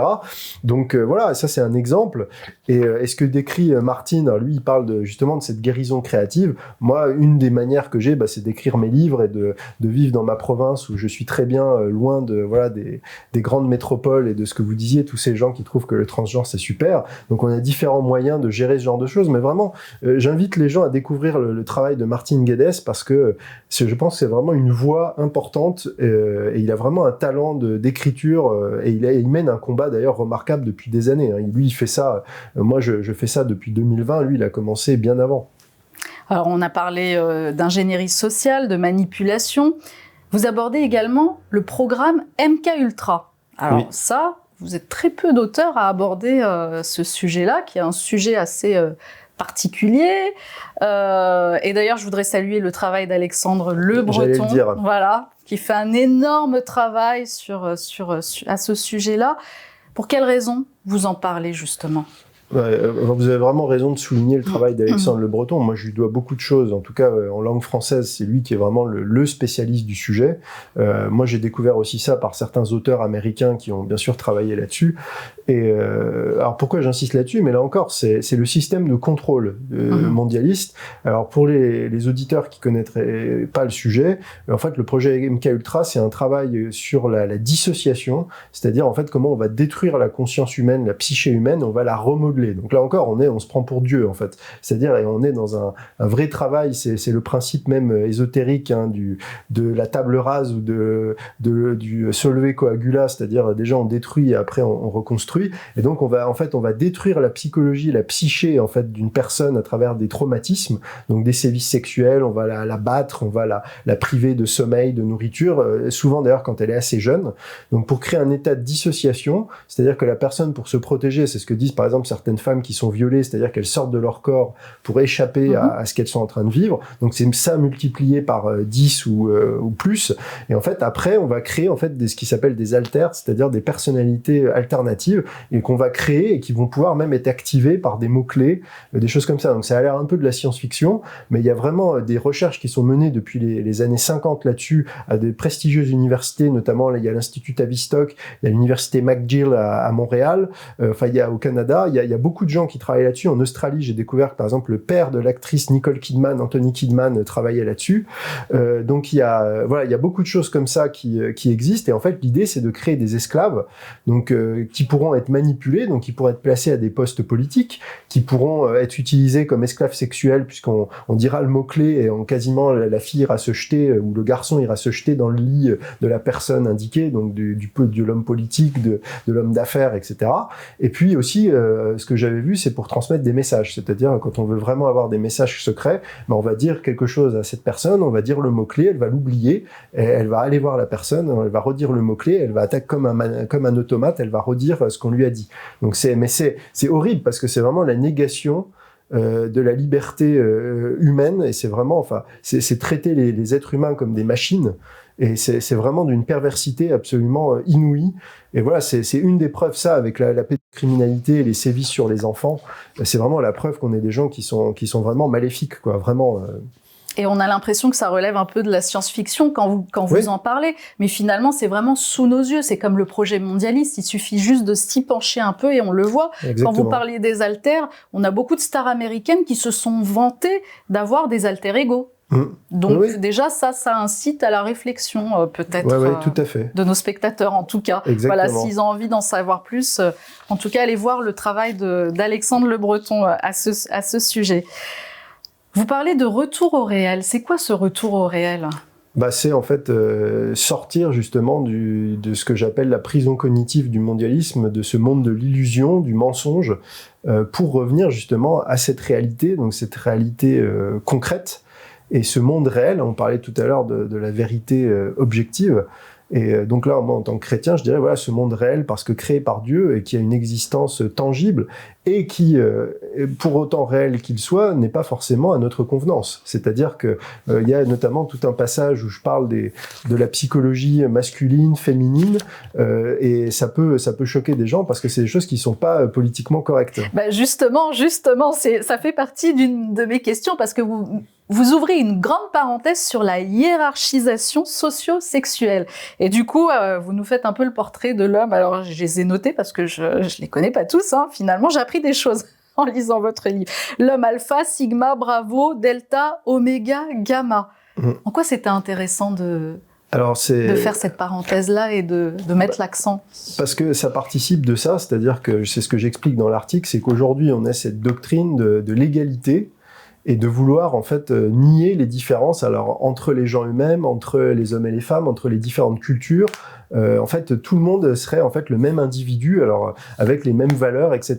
Donc ça c'est un exemple. Et ce que décrit Martin, lui il parle justement de cette guérison créative. Moi, une des manières que j'ai, c'est d'écrire mes livres et de vivre dans ma province où je suis très bien loin des grandes métropoles et de ce que vous disiez, tous ces gens qui trouvent que le transgenre c'est super. Donc on a différents moyens de gérer ce genre de choses, mais vraiment, j'invite les gens à découvrir le travail de Martin Guedes, parce que je pense que c'est vraiment une voix importante et il a vraiment un talent d'écriture et il mène un combat d'ailleurs remarquable depuis des années. Lui, il fait ça, moi je fais ça depuis 2020, lui il a commencé bien avant.
Alors on a parlé d'ingénierie sociale, de manipulation. Vous abordez également le programme MK Ultra. Alors
oui.
Ça, vous êtes très peu d'auteurs à aborder ce sujet-là, qui est un sujet assez particulier. Et d'ailleurs, je voudrais saluer le travail d'Alexandre Le Breton, qui fait un énorme travail à ce sujet-là. Pour quelles raisons vous en parlez justement ?
Vous avez vraiment raison de souligner le travail d'Alexandre Le Breton. Moi, je lui dois beaucoup de choses. En tout cas, en langue française, c'est lui qui est vraiment le spécialiste du sujet. Moi, j'ai découvert aussi ça par certains auteurs américains qui ont bien sûr travaillé là-dessus. Et alors, pourquoi j'insiste là-dessus ? Mais là encore, c'est le système de contrôle mondialiste. Alors, pour les auditeurs qui connaîtraient pas le sujet, en fait, le projet MK Ultra, c'est un travail sur la dissociation, c'est-à-dire en fait comment on va détruire la conscience humaine, la psyché humaine, on va la remodeler. Donc là encore, on se prend pour Dieu en fait. C'est-à-dire, on est dans un vrai travail. C'est le principe même ésotérique de la table rase ou du solve coagula, c'est-à-dire déjà on détruit et après on reconstruit. Et donc on va détruire la psychologie, la psyché en fait d'une personne à travers des traumatismes, donc des sévices sexuels. On va la battre, on va la priver de sommeil, de nourriture. Souvent d'ailleurs quand elle est assez jeune. Donc pour créer un état de dissociation, c'est-à-dire que la personne pour se protéger, c'est ce que disent par exemple certaines femmes qui sont violées, c'est-à-dire qu'elles sortent de leur corps pour échapper à ce qu'elles sont en train de vivre. Donc c'est ça multiplié par 10 ou plus. Et en fait, après, on va créer en fait ce qui s'appelle des alters, c'est-à-dire des personnalités alternatives et qu'on va créer et qui vont pouvoir même être activées par des mots-clés, des choses comme ça. Donc ça a l'air un peu de la science-fiction, mais il y a vraiment des recherches qui sont menées depuis les années 50 là-dessus à des prestigieuses universités, notamment là, il y a l'Institut Tavistock, il y a l'Université McGill à Montréal, il y a au Canada, il y a beaucoup de gens qui travaillent là-dessus. En Australie, j'ai découvert que, par exemple, le père de l'actrice Nicole Kidman, Anthony Kidman, travaillait là-dessus. Donc, il y a beaucoup de choses comme ça qui existent. Et en fait, l'idée, c'est de créer des esclaves, donc, qui pourront être manipulés, donc, qui pourront être placés à des postes politiques, qui pourront être utilisés comme esclaves sexuels, puisqu'on dira le mot-clé et quasiment la fille ira se jeter, ou le garçon ira se jeter dans le lit de la personne indiquée, donc de l'homme politique, de l'homme d'affaires, etc. Et puis aussi, ce que j'avais vu, c'est pour transmettre des messages. C'est-à-dire, quand on veut vraiment avoir des messages secrets, on va dire quelque chose à cette personne, on va dire le mot-clé, elle va l'oublier, elle va aller voir la personne, elle va redire le mot-clé, elle va attaquer comme un automate, elle va redire ce qu'on lui a dit. Donc c'est horrible parce que c'est vraiment la négation de la liberté humaine et c'est vraiment, c'est traiter les êtres humains comme des machines. Et c'est vraiment d'une perversité absolument inouïe. Et voilà, c'est une des preuves, ça, avec la pédocriminalité et les sévices sur les enfants. C'est vraiment la preuve qu'on est des gens qui sont vraiment maléfiques, quoi, vraiment.
Et on a l'impression que ça relève un peu de la science-fiction quand vous en parlez. Mais finalement, c'est vraiment sous nos yeux. C'est comme le projet mondialiste. Il suffit juste de s'y pencher un peu et on le voit.
Exactement.
Quand vous parliez des alters, on a beaucoup de stars américaines qui se sont vantées d'avoir des alter ego. Donc déjà, ça incite à la réflexion, peut-être,
tout à fait.
de nos spectateurs, en tout cas.
Exactement.
Voilà, s'ils ont envie d'en savoir plus, en tout cas, allez voir le travail d'Alexandre Le Breton à ce sujet. Vous parlez de retour au réel. C'est quoi ce retour au réel ?
C'est en fait sortir justement de ce que j'appelle la prison cognitive du mondialisme, de ce monde de l'illusion, du mensonge, pour revenir justement à cette réalité, donc cette réalité concrète, et ce monde réel. On parlait tout à l'heure de la vérité objective. Et donc là, moi, en tant que chrétien, je dirais, voilà, ce monde réel, parce que créé par Dieu et qui a une existence tangible, et qui, pour autant réel qu'il soit, n'est pas forcément à notre convenance. C'est-à-dire que il y a notamment tout un passage où je parle de la psychologie masculine, féminine, et ça peut choquer des gens parce que c'est des choses qui sont pas politiquement correctes.
Justement, ça fait partie d'une de mes questions, parce que vous ouvrez une grande parenthèse sur la hiérarchisation socio-sexuelle. Et du coup, vous nous faites un peu le portrait de l'homme. Alors, je les ai notés parce que je les connais pas tous, hein. Finalement, j'ai appris des choses en lisant votre livre. L'homme alpha, sigma, bravo, delta, oméga, gamma. En quoi c'était intéressant de faire cette parenthèse-là et de mettre l'accent?
Parce que ça participe de ça, c'est-à-dire que c'est ce que j'explique dans l'article, c'est qu'aujourd'hui, on a cette doctrine de l'égalité, et de vouloir en fait nier les différences entre les gens eux-mêmes, entre les hommes et les femmes, entre les différentes cultures. En fait, tout le monde serait en fait le même individu, avec les mêmes valeurs, etc.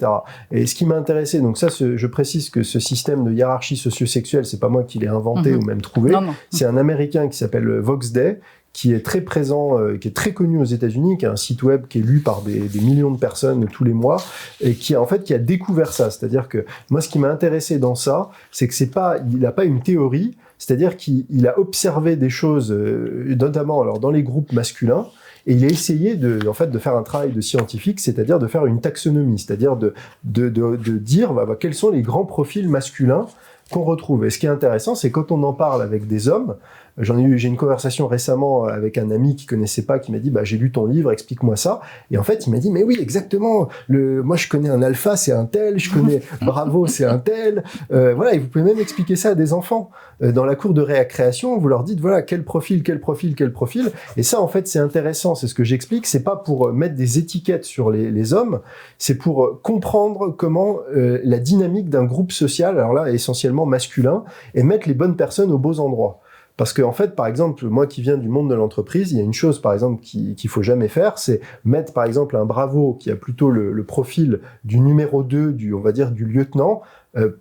Et ce qui m'a intéressé, donc ça, je précise que ce système de hiérarchie socio-sexuelle, c'est pas moi qui l'ai inventé ou même trouvé.
Non.
C'est un Américain qui s'appelle Voxday, qui est très présent, qui est très connu aux États-Unis, qui a un site web qui est lu par des millions de personnes tous les mois, et qui a découvert ça. C'est-à-dire que moi, ce qui m'a intéressé dans ça, c'est que il n'a pas une théorie, c'est-à-dire qu'il a observé des choses, notamment dans les groupes masculins, et il a essayé de faire un travail de scientifique, c'est-à-dire de faire une taxonomie, c'est-à-dire de dire quels sont les grands profils masculins qu'on retrouve. Et ce qui est intéressant, c'est quand on en parle avec des hommes. J'ai une conversation récemment avec un ami qui connaissait pas, qui m'a dit, j'ai lu ton livre, explique-moi ça. Et en fait, il m'a dit, mais oui, exactement. Moi, je connais un alpha, c'est un tel. Je connais bravo, c'est un tel. Voilà. Et vous pouvez même expliquer ça à des enfants. Dans la cour de récréation, vous leur dites, voilà, quel profil. Et ça, en fait, c'est intéressant. C'est ce que j'explique. C'est pas pour mettre des étiquettes sur les hommes. C'est pour comprendre comment la dynamique d'un groupe social, alors là, essentiellement masculin, et mettre les bonnes personnes aux beaux endroits. Parce que en fait, par exemple, moi qui viens du monde de l'entreprise, il y a une chose, par exemple, qu'il faut jamais faire, c'est mettre, par exemple, un bravo qui a plutôt le profil du numéro 2, on va dire, du lieutenant,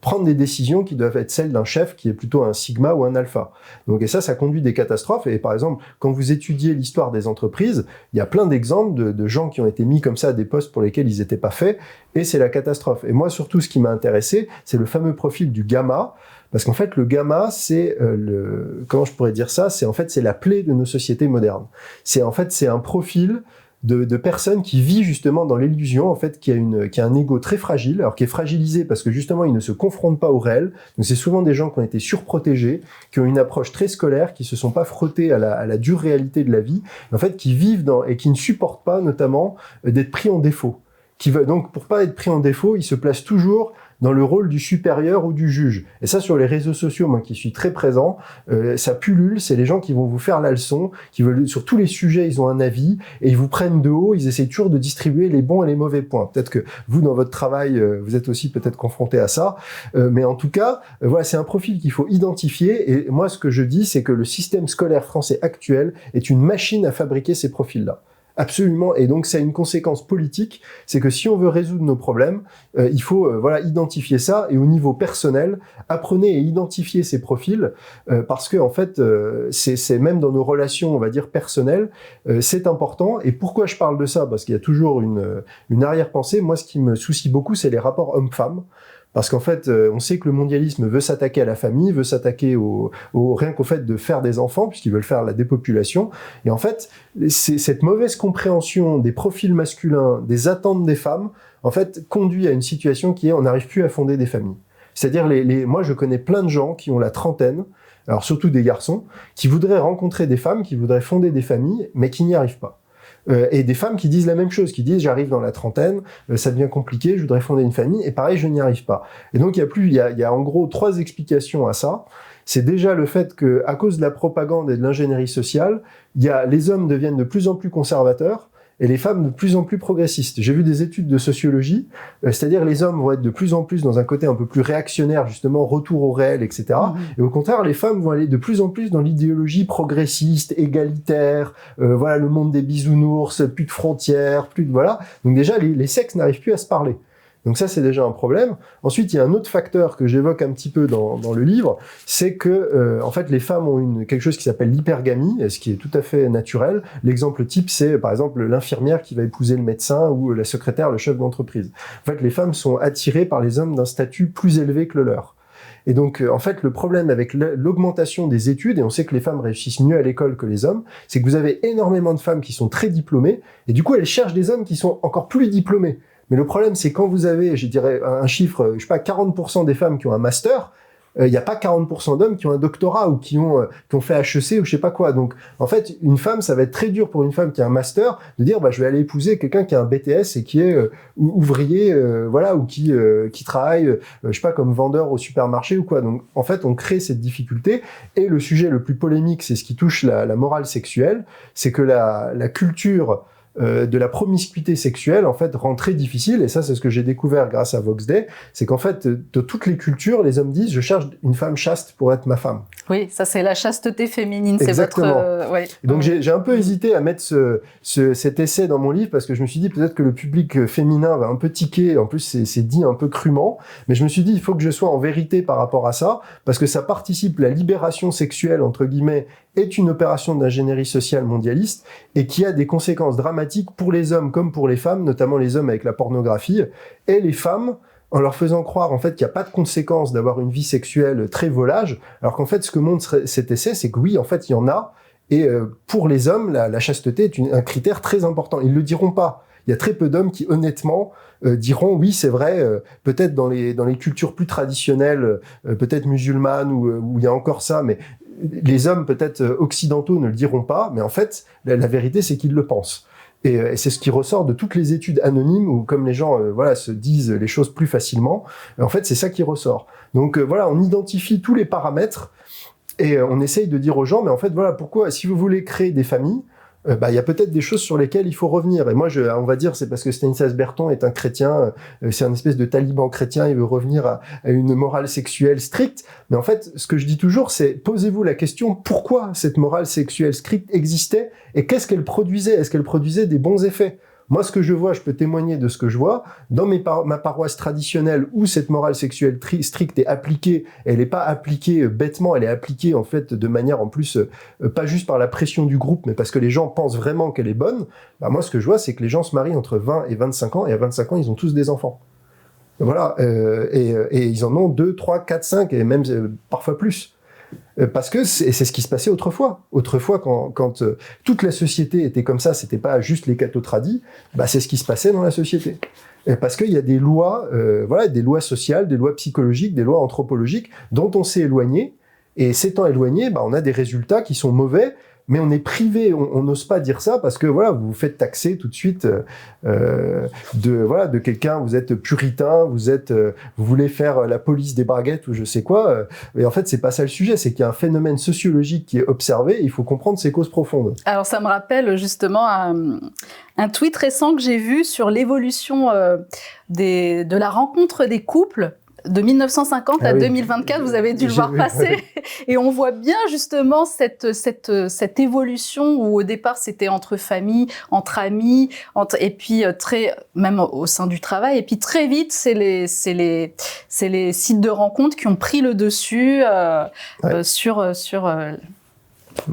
prendre des décisions qui doivent être celles d'un chef qui est plutôt un sigma ou un alpha. Donc, et ça conduit des catastrophes. Et par exemple, quand vous étudiez l'histoire des entreprises, il y a plein d'exemples de gens qui ont été mis comme ça à des postes pour lesquels ils n'étaient pas faits, et c'est la catastrophe. Et moi, surtout, ce qui m'a intéressé, c'est le fameux profil du gamma. Parce qu'en fait, le gamma, c'est comment je pourrais dire ça ? C'est la plaie de nos sociétés modernes. C'est un profil de personnes qui vit justement dans l'illusion, en fait, qui a un ego très fragile, alors qui est fragilisé parce que justement, il ne se confronte pas au réel. Donc, c'est souvent des gens qui ont été surprotégés, qui ont une approche très scolaire, qui se sont pas frottés à la dure réalité de la vie, en fait, qui vivent et qui ne supportent pas, notamment, d'être pris en défaut. Donc, pour pas être pris en défaut, ils se placent toujours dans le rôle du supérieur ou du juge. Et ça, sur les réseaux sociaux, moi qui suis très présent, ça pullule, c'est les gens qui vont vous faire la leçon, qui veulent, sur tous les sujets, ils ont un avis, et ils vous prennent de haut, ils essaient toujours de distribuer les bons et les mauvais points. Peut-être que vous, dans votre travail, vous êtes aussi peut-être confronté à ça, mais en tout cas, voilà, c'est un profil qu'il faut identifier, et moi, ce que je dis, c'est que le système scolaire français actuel est une machine à fabriquer ces profils-là. Absolument, et donc ça a une conséquence politique, c'est que si on veut résoudre nos problèmes, il faut identifier ça, et au niveau personnel, apprenez à identifier ces profils, parce que en fait, c'est même dans nos relations, on va dire personnelles, c'est important. Et pourquoi je parle de ça ? Parce qu'il y a toujours une arrière-pensée. Moi, ce qui me soucie beaucoup, c'est les rapports hommes-femmes. Parce qu'en fait, on sait que le mondialisme veut s'attaquer à la famille, veut s'attaquer rien qu'au fait de faire des enfants, puisqu'ils veulent faire la dépopulation. Et en fait, c'est cette mauvaise compréhension des profils masculins, des attentes des femmes, en fait, conduit à une situation qui est on n'arrive plus à fonder des familles. C'est-à-dire, moi, je connais plein de gens qui ont la trentaine, alors surtout des garçons, qui voudraient rencontrer des femmes, qui voudraient fonder des familles, mais qui n'y arrivent pas. Et des femmes qui disent la même chose, qui disent j'arrive dans la trentaine, ça devient compliqué, je voudrais fonder une famille, et pareil, je n'y arrive pas. Et donc il y a en gros 3 explications à ça. C'est déjà le fait que, à cause de la propagande et de l'ingénierie sociale, les hommes deviennent de plus en plus conservateurs, et les femmes de plus en plus progressistes. J'ai vu des études de sociologie, c'est-à-dire les hommes vont être de plus en plus dans un côté un peu plus réactionnaire, justement, retour au réel, etc. Et au contraire, les femmes vont aller de plus en plus dans l'idéologie progressiste, égalitaire, voilà, le monde des bisounours, plus de frontières, plus de... Voilà. Donc déjà, les sexes n'arrivent plus à se parler. Donc ça, c'est déjà un problème. Ensuite, il y a un autre facteur que j'évoque un petit peu dans le livre, c'est que en fait, les femmes ont quelque chose qui s'appelle l'hypergamie, ce qui est tout à fait naturel. L'exemple type, c'est par exemple l'infirmière qui va épouser le médecin ou la secrétaire, le chef d'entreprise. En fait, les femmes sont attirées par les hommes d'un statut plus élevé que le leur. Et donc, en fait, le problème avec l'augmentation des études, et on sait que les femmes réussissent mieux à l'école que les hommes, c'est que vous avez énormément de femmes qui sont très diplômées, et du coup, elles cherchent des hommes qui sont encore plus diplômés. Mais le problème, c'est quand vous avez, je dirais, un chiffre, je sais pas, 40% des femmes qui ont un master, il n'y a pas 40% d'hommes qui ont un doctorat ou qui ont fait HEC ou je sais pas quoi. Donc, en fait, une femme, ça va être très dur pour une femme qui a un master de dire, bah, je vais aller épouser quelqu'un qui a un BTS et qui est ouvrier, voilà, ou qui travaille, je sais pas, comme vendeur au supermarché ou quoi. Donc, en fait, on crée cette difficulté. Et le sujet le plus polémique, c'est ce qui touche la morale sexuelle, c'est que la culture de la promiscuité sexuelle, en fait, rend très difficile, et ça, c'est ce que j'ai découvert grâce à Vox Day, c'est qu'en fait, de toutes les cultures, les hommes disent « je cherche une femme chaste pour être ma femme ».
Oui, ça, c'est la chasteté féminine,
exactement.
C'est votre... ouais.
Donc, j'ai un peu hésité à mettre cet essai dans mon livre, parce que je me suis dit peut-être que le public féminin va un peu tiquer, en plus, c'est dit un peu crûment, mais je me suis dit, il faut que je sois en vérité par rapport à ça, parce que ça participe, la libération sexuelle, entre guillemets, est une opération d'ingénierie sociale mondialiste et qui a des conséquences dramatiques pour les hommes comme pour les femmes, notamment les hommes avec la pornographie, et les femmes en leur faisant croire en fait qu'il n'y a pas de conséquences d'avoir une vie sexuelle très volage, alors qu'en fait ce que montre cet essai, c'est que oui, en fait il y en a, et pour les hommes, la chasteté est un critère très important. Ils le diront pas. Il y a très peu d'hommes qui honnêtement diront oui, c'est vrai, peut-être dans les cultures plus traditionnelles, peut-être musulmanes où il y a encore ça, mais les hommes peut-être occidentaux ne le diront pas, mais en fait, la vérité, c'est qu'ils le pensent. Et c'est ce qui ressort de toutes les études anonymes où, comme les gens voilà, se disent les choses plus facilement, en fait, c'est ça qui ressort. Donc voilà, on identifie tous les paramètres et on essaye de dire aux gens, mais en fait, voilà, pourquoi, si vous voulez créer des familles, il y a peut-être des choses sur lesquelles il faut revenir. Et moi, on va dire, c'est parce que Stanislas Berton est un chrétien, c'est un espèce de taliban chrétien, il veut revenir à une morale sexuelle stricte. Mais en fait, ce que je dis toujours, c'est posez-vous la question, pourquoi cette morale sexuelle stricte existait et qu'est-ce qu'elle produisait? Est-ce qu'elle produisait des bons effets? Moi, ce que je vois, je peux témoigner de ce que je vois. Dans ma paroisse traditionnelle où cette morale sexuelle stricte est appliquée, elle n'est pas appliquée bêtement, elle est appliquée en fait de manière en plus, pas juste par la pression du groupe, mais parce que les gens pensent vraiment qu'elle est bonne. Bah, moi, ce que je vois, c'est que les gens se marient entre 20 et 25 ans, et à 25 ans, ils ont tous des enfants. Voilà, et ils en ont 2, 3, 4, 5, et même parfois plus. Parce que c'est ce qui se passait autrefois. Autrefois, quand toute la société était comme ça, c'était pas juste les cathos tradis, bah c'est ce qui se passait dans la société. Parce qu'il y a des lois, voilà, des lois sociales, des lois psychologiques, des lois anthropologiques dont on s'est éloigné. Et s'étant éloigné, bah on a des résultats qui sont mauvais. Mais on est privé, on n'ose pas dire ça parce que voilà, vous vous faites taxer tout de suite de quelqu'un, vous êtes puritain, vous voulez faire la police des braguettes ou je sais quoi. Et en fait, c'est pas ça le sujet, c'est qu'il y a un phénomène sociologique qui est observé. Et il faut comprendre ses causes profondes.
Alors ça me rappelle justement un tweet récent que j'ai vu sur l'évolution de la rencontre des couples. De 1950 à 2024, vous avez dû le voir passer. Et on voit bien justement cette évolution où au départ c'était entre familles, entre amis, et puis même au sein du travail. Et puis très vite, c'est les sites de rencontres qui ont pris le dessus sur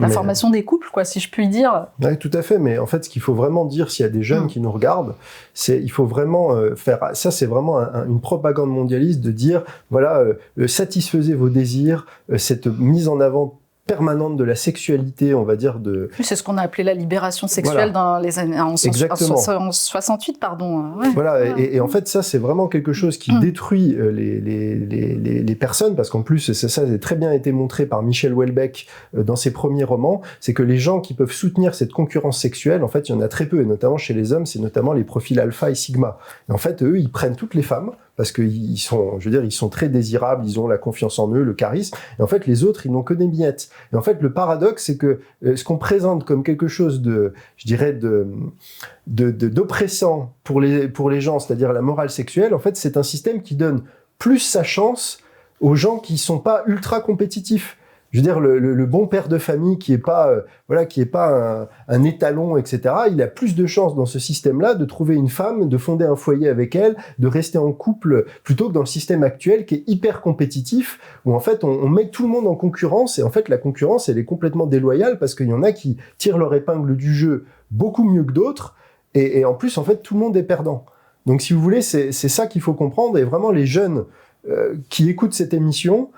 la formation des couples, quoi, si je puis dire.
Oui, tout à fait. Mais en fait, ce qu'il faut vraiment dire, s'il y a des jeunes qui nous regardent, c'est il faut vraiment faire... Ça, c'est vraiment une propagande mondialiste de dire, voilà, satisfaisez vos désirs, cette mise en avant permanente de la sexualité, on va dire
c'est ce qu'on a appelé la libération sexuelle dans les années en 68, pardon.
Voilà, et en fait ça c'est vraiment quelque chose qui détruit les personnes, parce qu'en plus ça a très bien été montré par Michel Houellebecq dans ses premiers romans, c'est que les gens qui peuvent soutenir cette concurrence sexuelle, en fait il y en a très peu, et notamment chez les hommes, c'est notamment les profils alpha et sigma. Et en fait eux ils prennent toutes les femmes parce qu'ils sont, ils sont très désirables, ils ont la confiance en eux, le charisme, et en fait les autres ils n'ont que des miettes. Et en fait le paradoxe c'est que ce qu'on présente comme quelque chose d'oppressant pour les gens, c'est-à-dire la morale sexuelle, en fait c'est un système qui donne plus sa chance aux gens qui sont pas ultra compétitifs. Je veux dire, le bon père de famille qui est pas un étalon, etc. Il a plus de chances dans ce système-là de trouver une femme, de fonder un foyer avec elle, de rester en couple, plutôt que dans le système actuel qui est hyper compétitif, où en fait on met tout le monde en concurrence, et en fait la concurrence elle est complètement déloyale parce qu'il y en a qui tirent leur épingle du jeu beaucoup mieux que d'autres, et en plus en fait tout le monde est perdant. Donc si vous voulez, c'est ça qu'il faut comprendre, et vraiment les jeunes qui écoutent cette émission,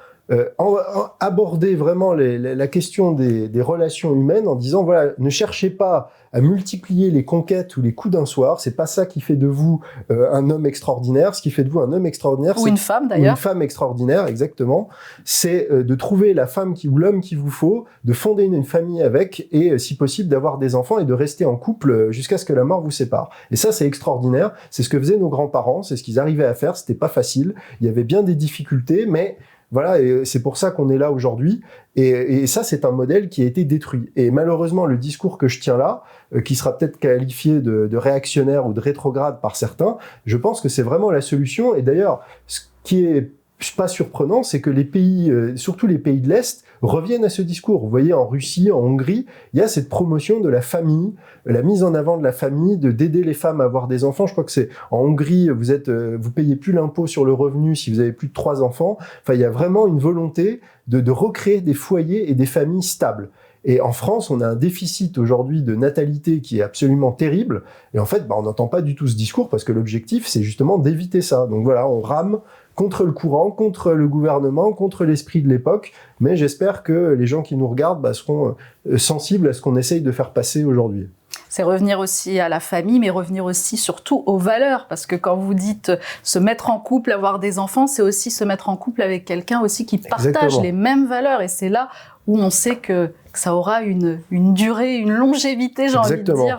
aborder vraiment la question des relations humaines en disant voilà, ne cherchez pas à multiplier les conquêtes ou les coups d'un soir, c'est pas ça qui fait de vous un homme extraordinaire. Ce qui fait de vous un homme extraordinaire,
ou une femme d'ailleurs,
une femme extraordinaire, exactement, c'est de trouver la femme ou l'homme qu'il vous faut, de fonder une famille avec, et si possible d'avoir des enfants et de rester en couple jusqu'à ce que la mort vous sépare. Et ça c'est extraordinaire, c'est ce que faisaient nos grands-parents, c'est ce qu'ils arrivaient à faire, c'était pas facile, il y avait bien des difficultés, mais voilà, et c'est pour ça qu'on est là aujourd'hui. Et ça, c'est un modèle qui a été détruit. Et malheureusement, le discours que je tiens là, qui sera peut-être qualifié de réactionnaire ou de rétrograde par certains, je pense que c'est vraiment la solution. Et d'ailleurs, ce qui est pas surprenant, c'est que les pays, surtout les pays de l'Est, reviennent à ce discours. Vous voyez, en Russie, en Hongrie, il y a cette promotion de la famille, la mise en avant de la famille, d'aider les femmes à avoir des enfants. Je crois que c'est en Hongrie, vous payez plus l'impôt sur le revenu si vous avez plus de 3 enfants. Enfin, il y a vraiment une volonté de recréer des foyers et des familles stables. Et en France, on a un déficit aujourd'hui de natalité qui est absolument terrible. Et en fait, on n'entend pas du tout ce discours parce que l'objectif, c'est justement d'éviter ça. Donc voilà, on rame contre le courant, contre le gouvernement, contre l'esprit de l'époque. Mais j'espère que les gens qui nous regardent seront sensibles à ce qu'on essaye de faire passer aujourd'hui.
C'est revenir aussi à la famille, mais revenir aussi surtout aux valeurs. Parce que quand vous dites se mettre en couple, avoir des enfants, c'est aussi se mettre en couple avec quelqu'un aussi qui partage
Exactement.
les mêmes valeurs. Et c'est là où on sait que ça aura une durée, une longévité, j'ai envie de dire.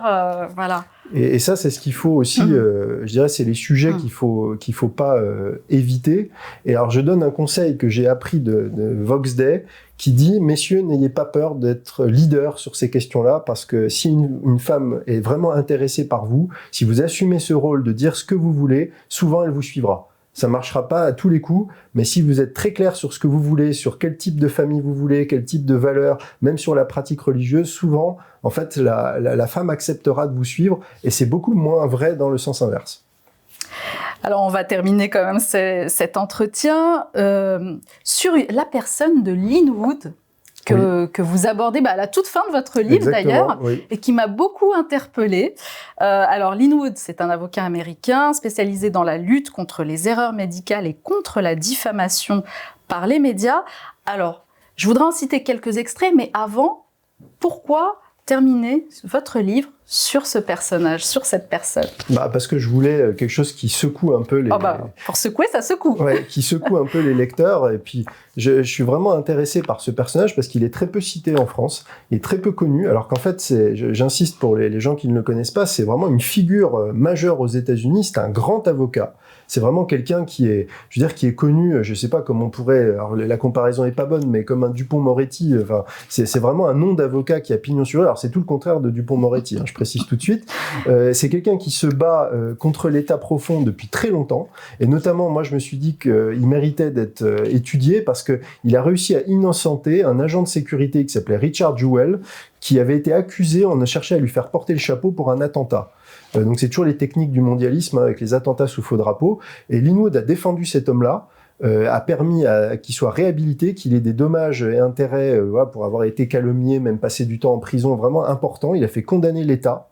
Voilà.
Et ça, c'est ce qu'il faut aussi, je dirais, c'est les sujets qu'il faut pas éviter. Et alors, je donne un conseil que j'ai appris de Vox Day, qui dit, messieurs, n'ayez pas peur d'être leader sur ces questions-là, parce que si une femme est vraiment intéressée par vous, si vous assumez ce rôle de dire ce que vous voulez, souvent elle vous suivra. Ça marchera pas à tous les coups, mais si vous êtes très clair sur ce que vous voulez, sur quel type de famille vous voulez, quel type de valeurs, même sur la pratique religieuse, souvent, en fait, la femme acceptera de vous suivre, et c'est beaucoup moins vrai dans le sens inverse.
Alors, on va terminer quand même cet entretien sur la personne de Lin Wood, que vous abordez à la toute fin de votre livre d'ailleurs, et qui m'a beaucoup interpellée. Alors, Lin Wood, c'est un avocat américain spécialisé dans la lutte contre les erreurs médicales et contre la diffamation par les médias. Alors, je voudrais en citer quelques extraits, mais avant, pourquoi terminer votre livre sur ce personnage, sur cette personne?
Parce que je voulais quelque chose qui secoue un peu les...
pour secouer, ça secoue.
Ouais, qui secoue un peu les lecteurs. Et puis, je suis vraiment intéressé par ce personnage parce qu'il est très peu cité en France. Il est très peu connu, alors qu'en fait, j'insiste pour les gens qui ne le connaissent pas, c'est vraiment une figure majeure aux États-Unis. C'est un grand avocat. C'est vraiment quelqu'un qui est connu, je sais pas comment on pourrait, alors la comparaison est pas bonne, mais comme un Dupond-Moretti, enfin, c'est vraiment un nom d'avocat qui a pignon sur rue. Alors c'est tout le contraire de Dupond-Moretti, je précise tout de suite. C'est quelqu'un qui se bat contre l'État profond depuis très longtemps, et notamment, moi, je me suis dit qu'il méritait d'être étudié parce que il a réussi à innocenter un agent de sécurité qui s'appelait Richard Jewell, qui avait été accusé, on a cherché à lui faire porter le chapeau pour un attentat. Donc c'est toujours les techniques du mondialisme avec les attentats sous faux drapeau. Et Lin Wood a défendu cet homme-là, a permis qu'il soit réhabilité, qu'il ait des dommages et intérêts pour avoir été calomnié, même passé du temps en prison vraiment important. Il a fait condamner l'État.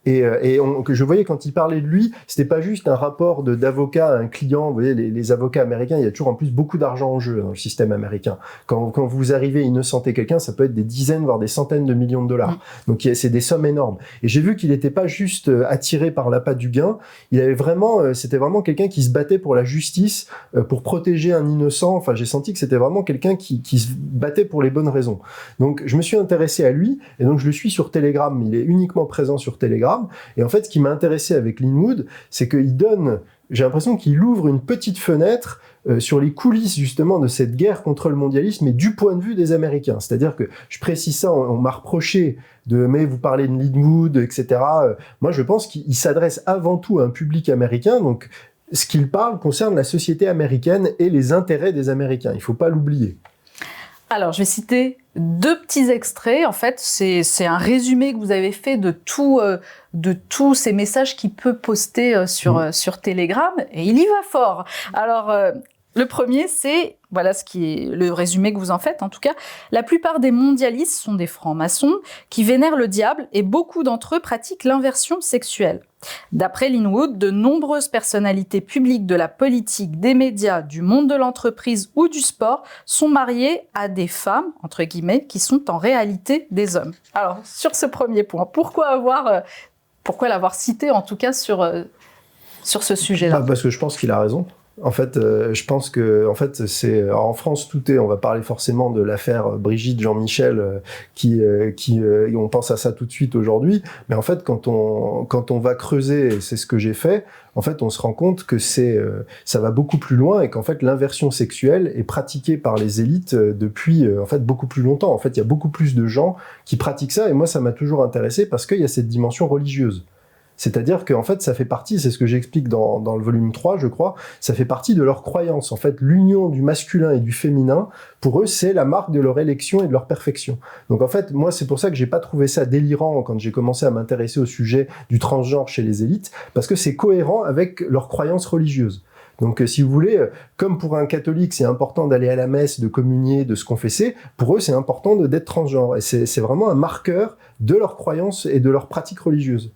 Que je voyais quand il parlait de lui, c'était pas juste un rapport d'avocat à un client. Vous voyez, les avocats américains, il y a toujours en plus beaucoup d'argent en jeu dans le système américain. Quand vous arrivez à innocenter quelqu'un, ça peut être des dizaines, voire des centaines de millions de dollars. Donc c'est des sommes énormes. Et j'ai vu qu'il n'était pas juste attiré par l'appât du gain. Il avait vraiment, c'était vraiment quelqu'un qui se battait pour la justice, pour protéger un innocent. Enfin, j'ai senti que c'était vraiment quelqu'un qui se battait pour les bonnes raisons. Donc je me suis intéressé à lui, et donc je le suis sur Telegram. Il est uniquement présent sur Telegram. Et en fait, ce qui m'a intéressé avec Linwood, c'est j'ai l'impression qu'il ouvre une petite fenêtre sur les coulisses justement de cette guerre contre le mondialisme et du point de vue des Américains. C'est-à-dire que, je précise ça, on m'a reproché mais vous parlez de Linwood, etc. Moi, je pense qu'il s'adresse avant tout à un public américain, donc ce qu'il parle concerne la société américaine et les intérêts des Américains. Il ne faut pas l'oublier.
Alors, je vais citer 2 petits extraits. En fait, c'est un résumé que vous avez fait de tous ces messages qu'il peut poster sur Telegram, et il y va fort. Alors, le premier, c'est, voilà ce qui est le résumé que vous en faites en tout cas, la plupart des mondialistes sont des francs-maçons qui vénèrent le diable et beaucoup d'entre eux pratiquent l'inversion sexuelle. D'après Linwood, de nombreuses personnalités publiques de la politique, des médias, du monde de l'entreprise ou du sport sont mariées à des femmes, entre guillemets, qui sont en réalité des hommes. Alors, sur ce premier point, pourquoi l'avoir cité en tout cas sur ce sujet-là ?
Parce que je pense qu'il a raison. En fait, je pense que, en France, on va parler forcément de l'affaire Brigitte Jean-Michel, on pense à ça tout de suite aujourd'hui. Mais en fait, quand on va creuser, et c'est ce que j'ai fait, en fait, on se rend compte que ça va beaucoup plus loin et qu'en fait, l'inversion sexuelle est pratiquée par les élites depuis, beaucoup plus longtemps. En fait, il y a beaucoup plus de gens qui pratiquent ça et moi, ça m'a toujours intéressé parce qu'il y a cette dimension religieuse. C'est-à-dire qu'en fait, ça fait partie, c'est ce que j'explique dans le volume 3, je crois, ça fait partie de leur croyance. En fait, l'union du masculin et du féminin, pour eux, c'est la marque de leur élection et de leur perfection. Donc en fait, moi, c'est pour ça que j'ai pas trouvé ça délirant quand j'ai commencé à m'intéresser au sujet du transgenre chez les élites, parce que c'est cohérent avec leurs croyances religieuses. Donc, si vous voulez, comme pour un catholique, c'est important d'aller à la messe, de communier, de se confesser, pour eux, c'est important d'être transgenre. Et c'est vraiment un marqueur de leurs croyances et de leurs pratiques religieuses.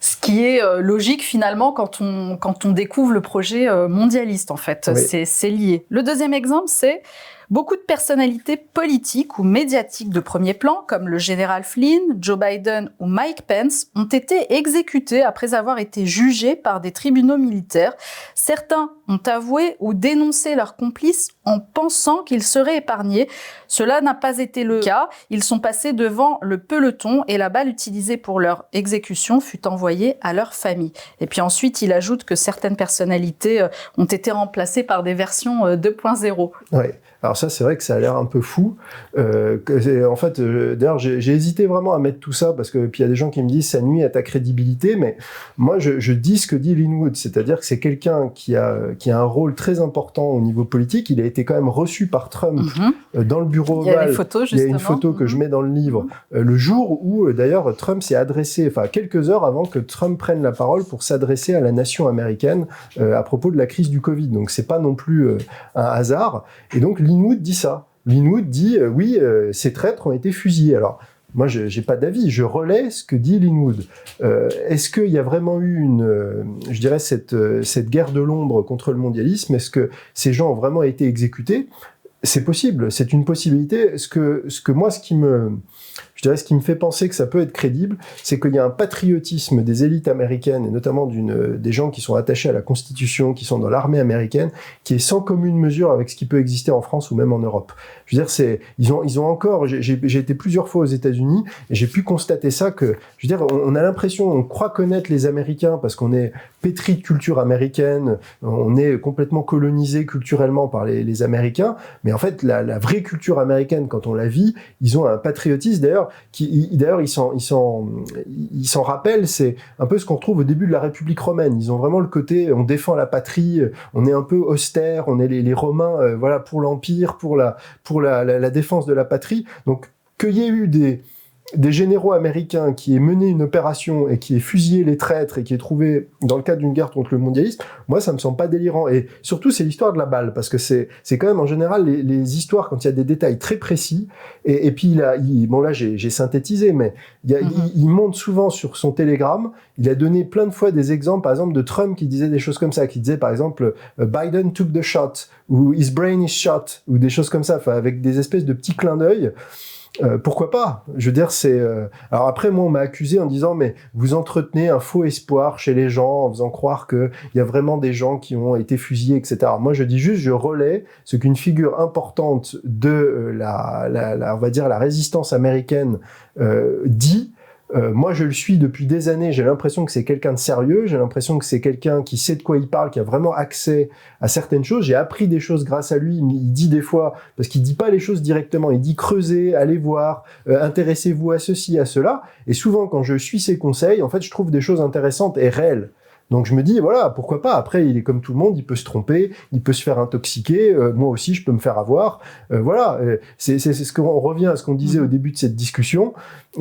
Ce qui est logique finalement quand on découvre le projet mondialiste en fait, oui. C'est lié. Le deuxième exemple, c'est beaucoup de personnalités politiques ou médiatiques de premier plan, comme le général Flynn, Joe Biden ou Mike Pence, ont été exécutés après avoir été jugés par des tribunaux militaires. Certains ont avoué ou dénoncé leurs complices en pensant qu'ils seraient épargnés. Cela n'a pas été le cas. Ils sont passés devant le peloton et la balle utilisée pour leur exécution fut envoyée à leur famille. Et puis ensuite, il ajoute que certaines personnalités ont été remplacées par des versions 2.0.
Ouais. Alors ça, c'est vrai que ça a l'air un peu fou. D'ailleurs, j'ai hésité vraiment à mettre tout ça parce que puis il y a des gens qui me disent ça nuit à ta crédibilité, mais moi je dis ce que dit Linwood, c'est-à-dire que c'est quelqu'un qui a un rôle très important au niveau politique. Il a été quand même reçu par Trump dans le bureau ovale.
Il y a
une photo que je mets dans le livre le jour où d'ailleurs Trump s'est adressé, quelques heures avant que Trump prenne la parole pour s'adresser à la nation américaine à propos de la crise du Covid. Donc c'est pas non plus un hasard. Et donc Linwood dit ça. Linwood dit oui, ces traîtres ont été fusillés. Alors moi, j'ai pas d'avis. Je relais ce que dit Linwood. Est-ce qu'il y a vraiment eu cette guerre de l'ombre contre le mondialisme? Est-ce que ces gens ont vraiment été exécutés? C'est possible. C'est une possibilité. Ce qui me fait penser que ça peut être crédible, c'est qu'il y a un patriotisme des élites américaines, et notamment des gens qui sont attachés à la Constitution, qui sont dans l'armée américaine, qui est sans commune mesure avec ce qui peut exister en France ou même en Europe. Je veux dire, ils ont encore, j'ai été plusieurs fois aux États-Unis, et j'ai pu constater ça que, je veux dire, on a l'impression, on croit connaître les Américains parce qu'on est pétri de culture américaine, on est complètement colonisé culturellement par les Américains, mais en fait, la vraie culture américaine, quand on la vit, ils ont un patriotisme, d'ailleurs, ils s'en rappellent, c'est un peu ce qu'on retrouve au début de la République romaine. Ils ont vraiment le côté, on défend la patrie, on est un peu austère, on est les Romains, pour l'Empire, pour la défense de la patrie. Donc, qu'il y ait eu des généraux américains qui aient mené une opération et qui aient fusillé les traîtres et qui aient trouvé dans le cadre d'une guerre contre le mondialisme, moi ça me semble pas délirant. Et surtout c'est l'histoire de la balle, parce que c'est quand même en général les histoires quand il y a des détails très précis. Et puis là j'ai synthétisé, mais il monte souvent sur son télégramme. Il a donné plein de fois des exemples, par exemple de Trump qui disait des choses comme ça, qui disait par exemple Biden took the shot ou his brain is shot ou des choses comme ça, enfin avec des espèces de petits clins d'œil. Pourquoi pas? Je veux dire, alors après, moi, on m'a accusé en disant, mais vous entretenez un faux espoir chez les gens en faisant croire qu'il y a vraiment des gens qui ont été fusillés, etc. Moi, je dis juste, je relais ce qu'une figure importante de on va dire, la résistance américaine dit. Moi, je le suis depuis des années, j'ai l'impression que c'est quelqu'un de sérieux, j'ai l'impression que c'est quelqu'un qui sait de quoi il parle, qui a vraiment accès à certaines choses. J'ai appris des choses grâce à lui, il dit des fois, parce qu'il dit pas les choses directement, il dit creusez, allez voir, intéressez-vous à ceci, à cela. Et souvent, quand je suis ses conseils, en fait, je trouve des choses intéressantes et réelles. Donc je me dis, voilà, pourquoi pas. Après, il est comme tout le monde, il peut se tromper, il peut se faire intoxiquer, moi aussi, je peux me faire avoir. Voilà, c'est ce qu'on revient à ce qu'on disait au début de cette discussion,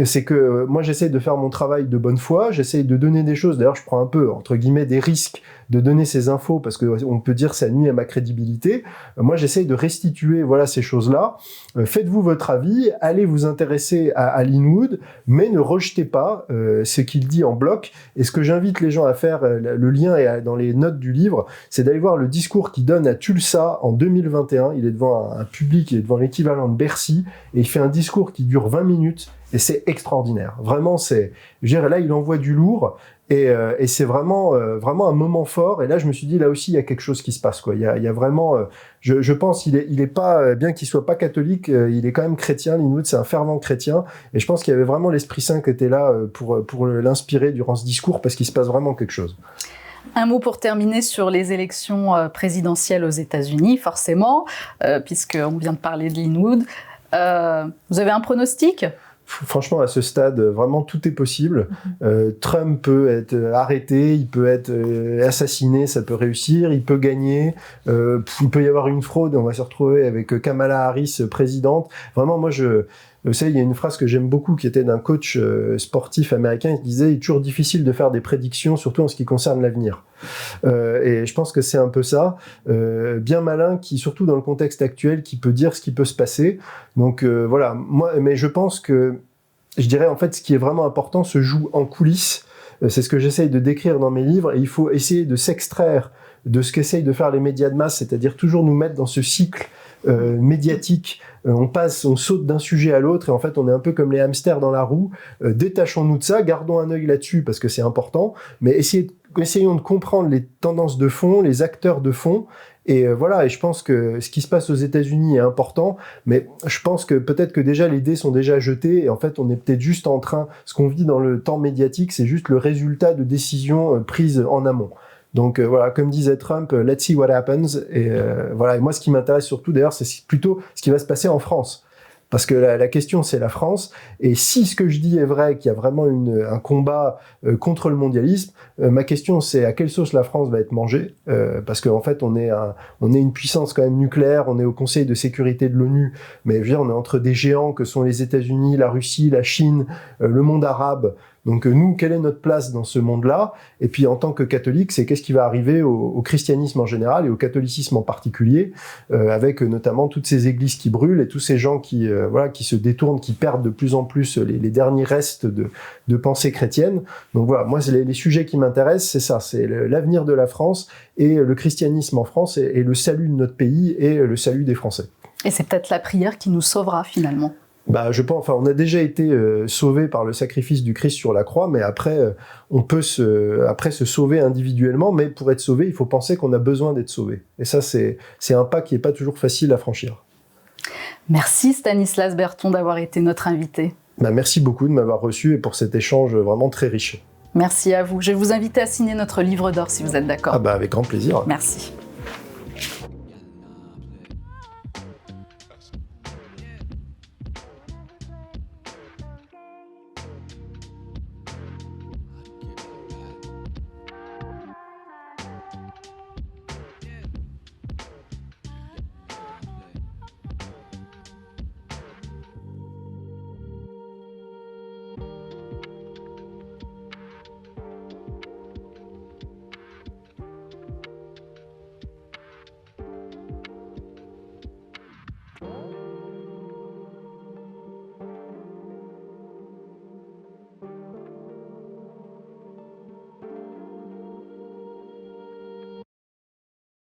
c'est que moi, j'essaye de faire mon travail de bonne foi, j'essaye de donner des choses. D'ailleurs, je prends un peu, entre guillemets, des risques de donner ces infos, parce que on peut dire que ça nuit à ma crédibilité. Moi, j'essaye de restituer, voilà, ces choses-là. Faites-vous votre avis, allez vous intéresser à Linwood, mais ne rejetez pas ce qu'il dit en bloc. Et ce que j'invite les gens à faire, le lien est dans les notes du livre, c'est d'aller voir le discours qu'il donne à Tulsa en 2021. Il est devant un public, il est devant l'équivalent de Bercy, et il fait un discours qui dure 20 minutes, et c'est extraordinaire. Vraiment, je dirais, là, il envoie du lourd, et c'est vraiment un moment fort. Et là, je me suis dit, là aussi, il y a quelque chose qui se passe, quoi. Il y a vraiment, je pense, il est pas, bien qu'il soit pas catholique, il est quand même chrétien. Linwood, c'est un fervent chrétien. Et je pense qu'il y avait vraiment l'Esprit Saint qui était là pour l'inspirer durant ce discours, parce qu'il se passe vraiment quelque chose.
Un mot pour terminer sur les élections présidentielles aux États-Unis, forcément, puisqu'on vient de parler de Linwood. Vous avez un pronostic ?
Franchement, à ce stade, vraiment tout est possible. Trump peut être arrêté, il peut être assassiné, ça peut réussir, il peut gagner, il peut y avoir une fraude, on va se retrouver avec Kamala Harris présidente. Vraiment, moi, vous savez, il y a une phrase que j'aime beaucoup qui était d'un coach sportif américain, il disait « Il est toujours difficile de faire des prédictions, surtout en ce qui concerne l'avenir ». Et je pense que c'est un peu ça, bien malin, qui surtout dans le contexte actuel, qui peut dire ce qui peut se passer. Donc voilà, mais je pense que, je dirais en fait, ce qui est vraiment important se joue en coulisses. C'est ce que j'essaye de décrire dans mes livres, et il faut essayer de s'extraire de ce qu'essayent de faire les médias de masse, c'est-à-dire toujours nous mettre dans ce cycle médiatique. On saute d'un sujet à l'autre, et en fait on est un peu comme les hamsters dans la roue. Détachons-nous de ça, gardons un œil là-dessus parce que c'est important, mais essayons de comprendre les tendances de fond, les acteurs de fond. Et voilà, et je pense que ce qui se passe aux États-Unis est important, mais je pense que peut-être que déjà les dés sont déjà jetés, et en fait on est peut-être juste en train, ce qu'on vit dans le temps médiatique, c'est juste le résultat de décisions prises en amont. Donc voilà, comme disait Trump, let's see what happens. Et voilà, et moi ce qui m'intéresse surtout d'ailleurs, c'est plutôt ce qui va se passer en France. Parce que la question, c'est la France. Et si ce que je dis est vrai, qu'il y a vraiment un combat contre le mondialisme, ma question, c'est à quelle sauce la France va être mangée. Parce qu'en fait, on est une puissance quand même nucléaire, on est au Conseil de sécurité de l'ONU, mais je veux dire, on est entre des géants que sont les États-Unis, la Russie, la Chine, le monde arabe. Donc nous, quelle est notre place dans ce monde-là? Et puis en tant que catholique, c'est qu'est-ce qui va arriver au christianisme en général et au catholicisme en particulier, avec notamment toutes ces églises qui brûlent et tous ces gens qui se détournent, qui perdent de plus en plus les derniers restes de pensée chrétienne. Donc voilà, moi les sujets qui m'intéressent, c'est ça, c'est l'avenir de la France et le christianisme en France et le salut de notre pays et le salut des Français.
Et c'est peut-être la prière qui nous sauvera finalement.
Je pense, on a déjà été sauvés par le sacrifice du Christ sur la croix, mais après, on peut se sauver individuellement, mais pour être sauvé, il faut penser qu'on a besoin d'être sauvé. Et ça, c'est un pas qui n'est pas toujours facile à franchir.
Merci Stanislas Berton d'avoir été notre invité.
Merci beaucoup de m'avoir reçu et pour cet échange vraiment très riche.
Merci à vous. Je vais vous inviter à signer notre livre d'or si vous êtes d'accord.
Avec grand plaisir.
Merci.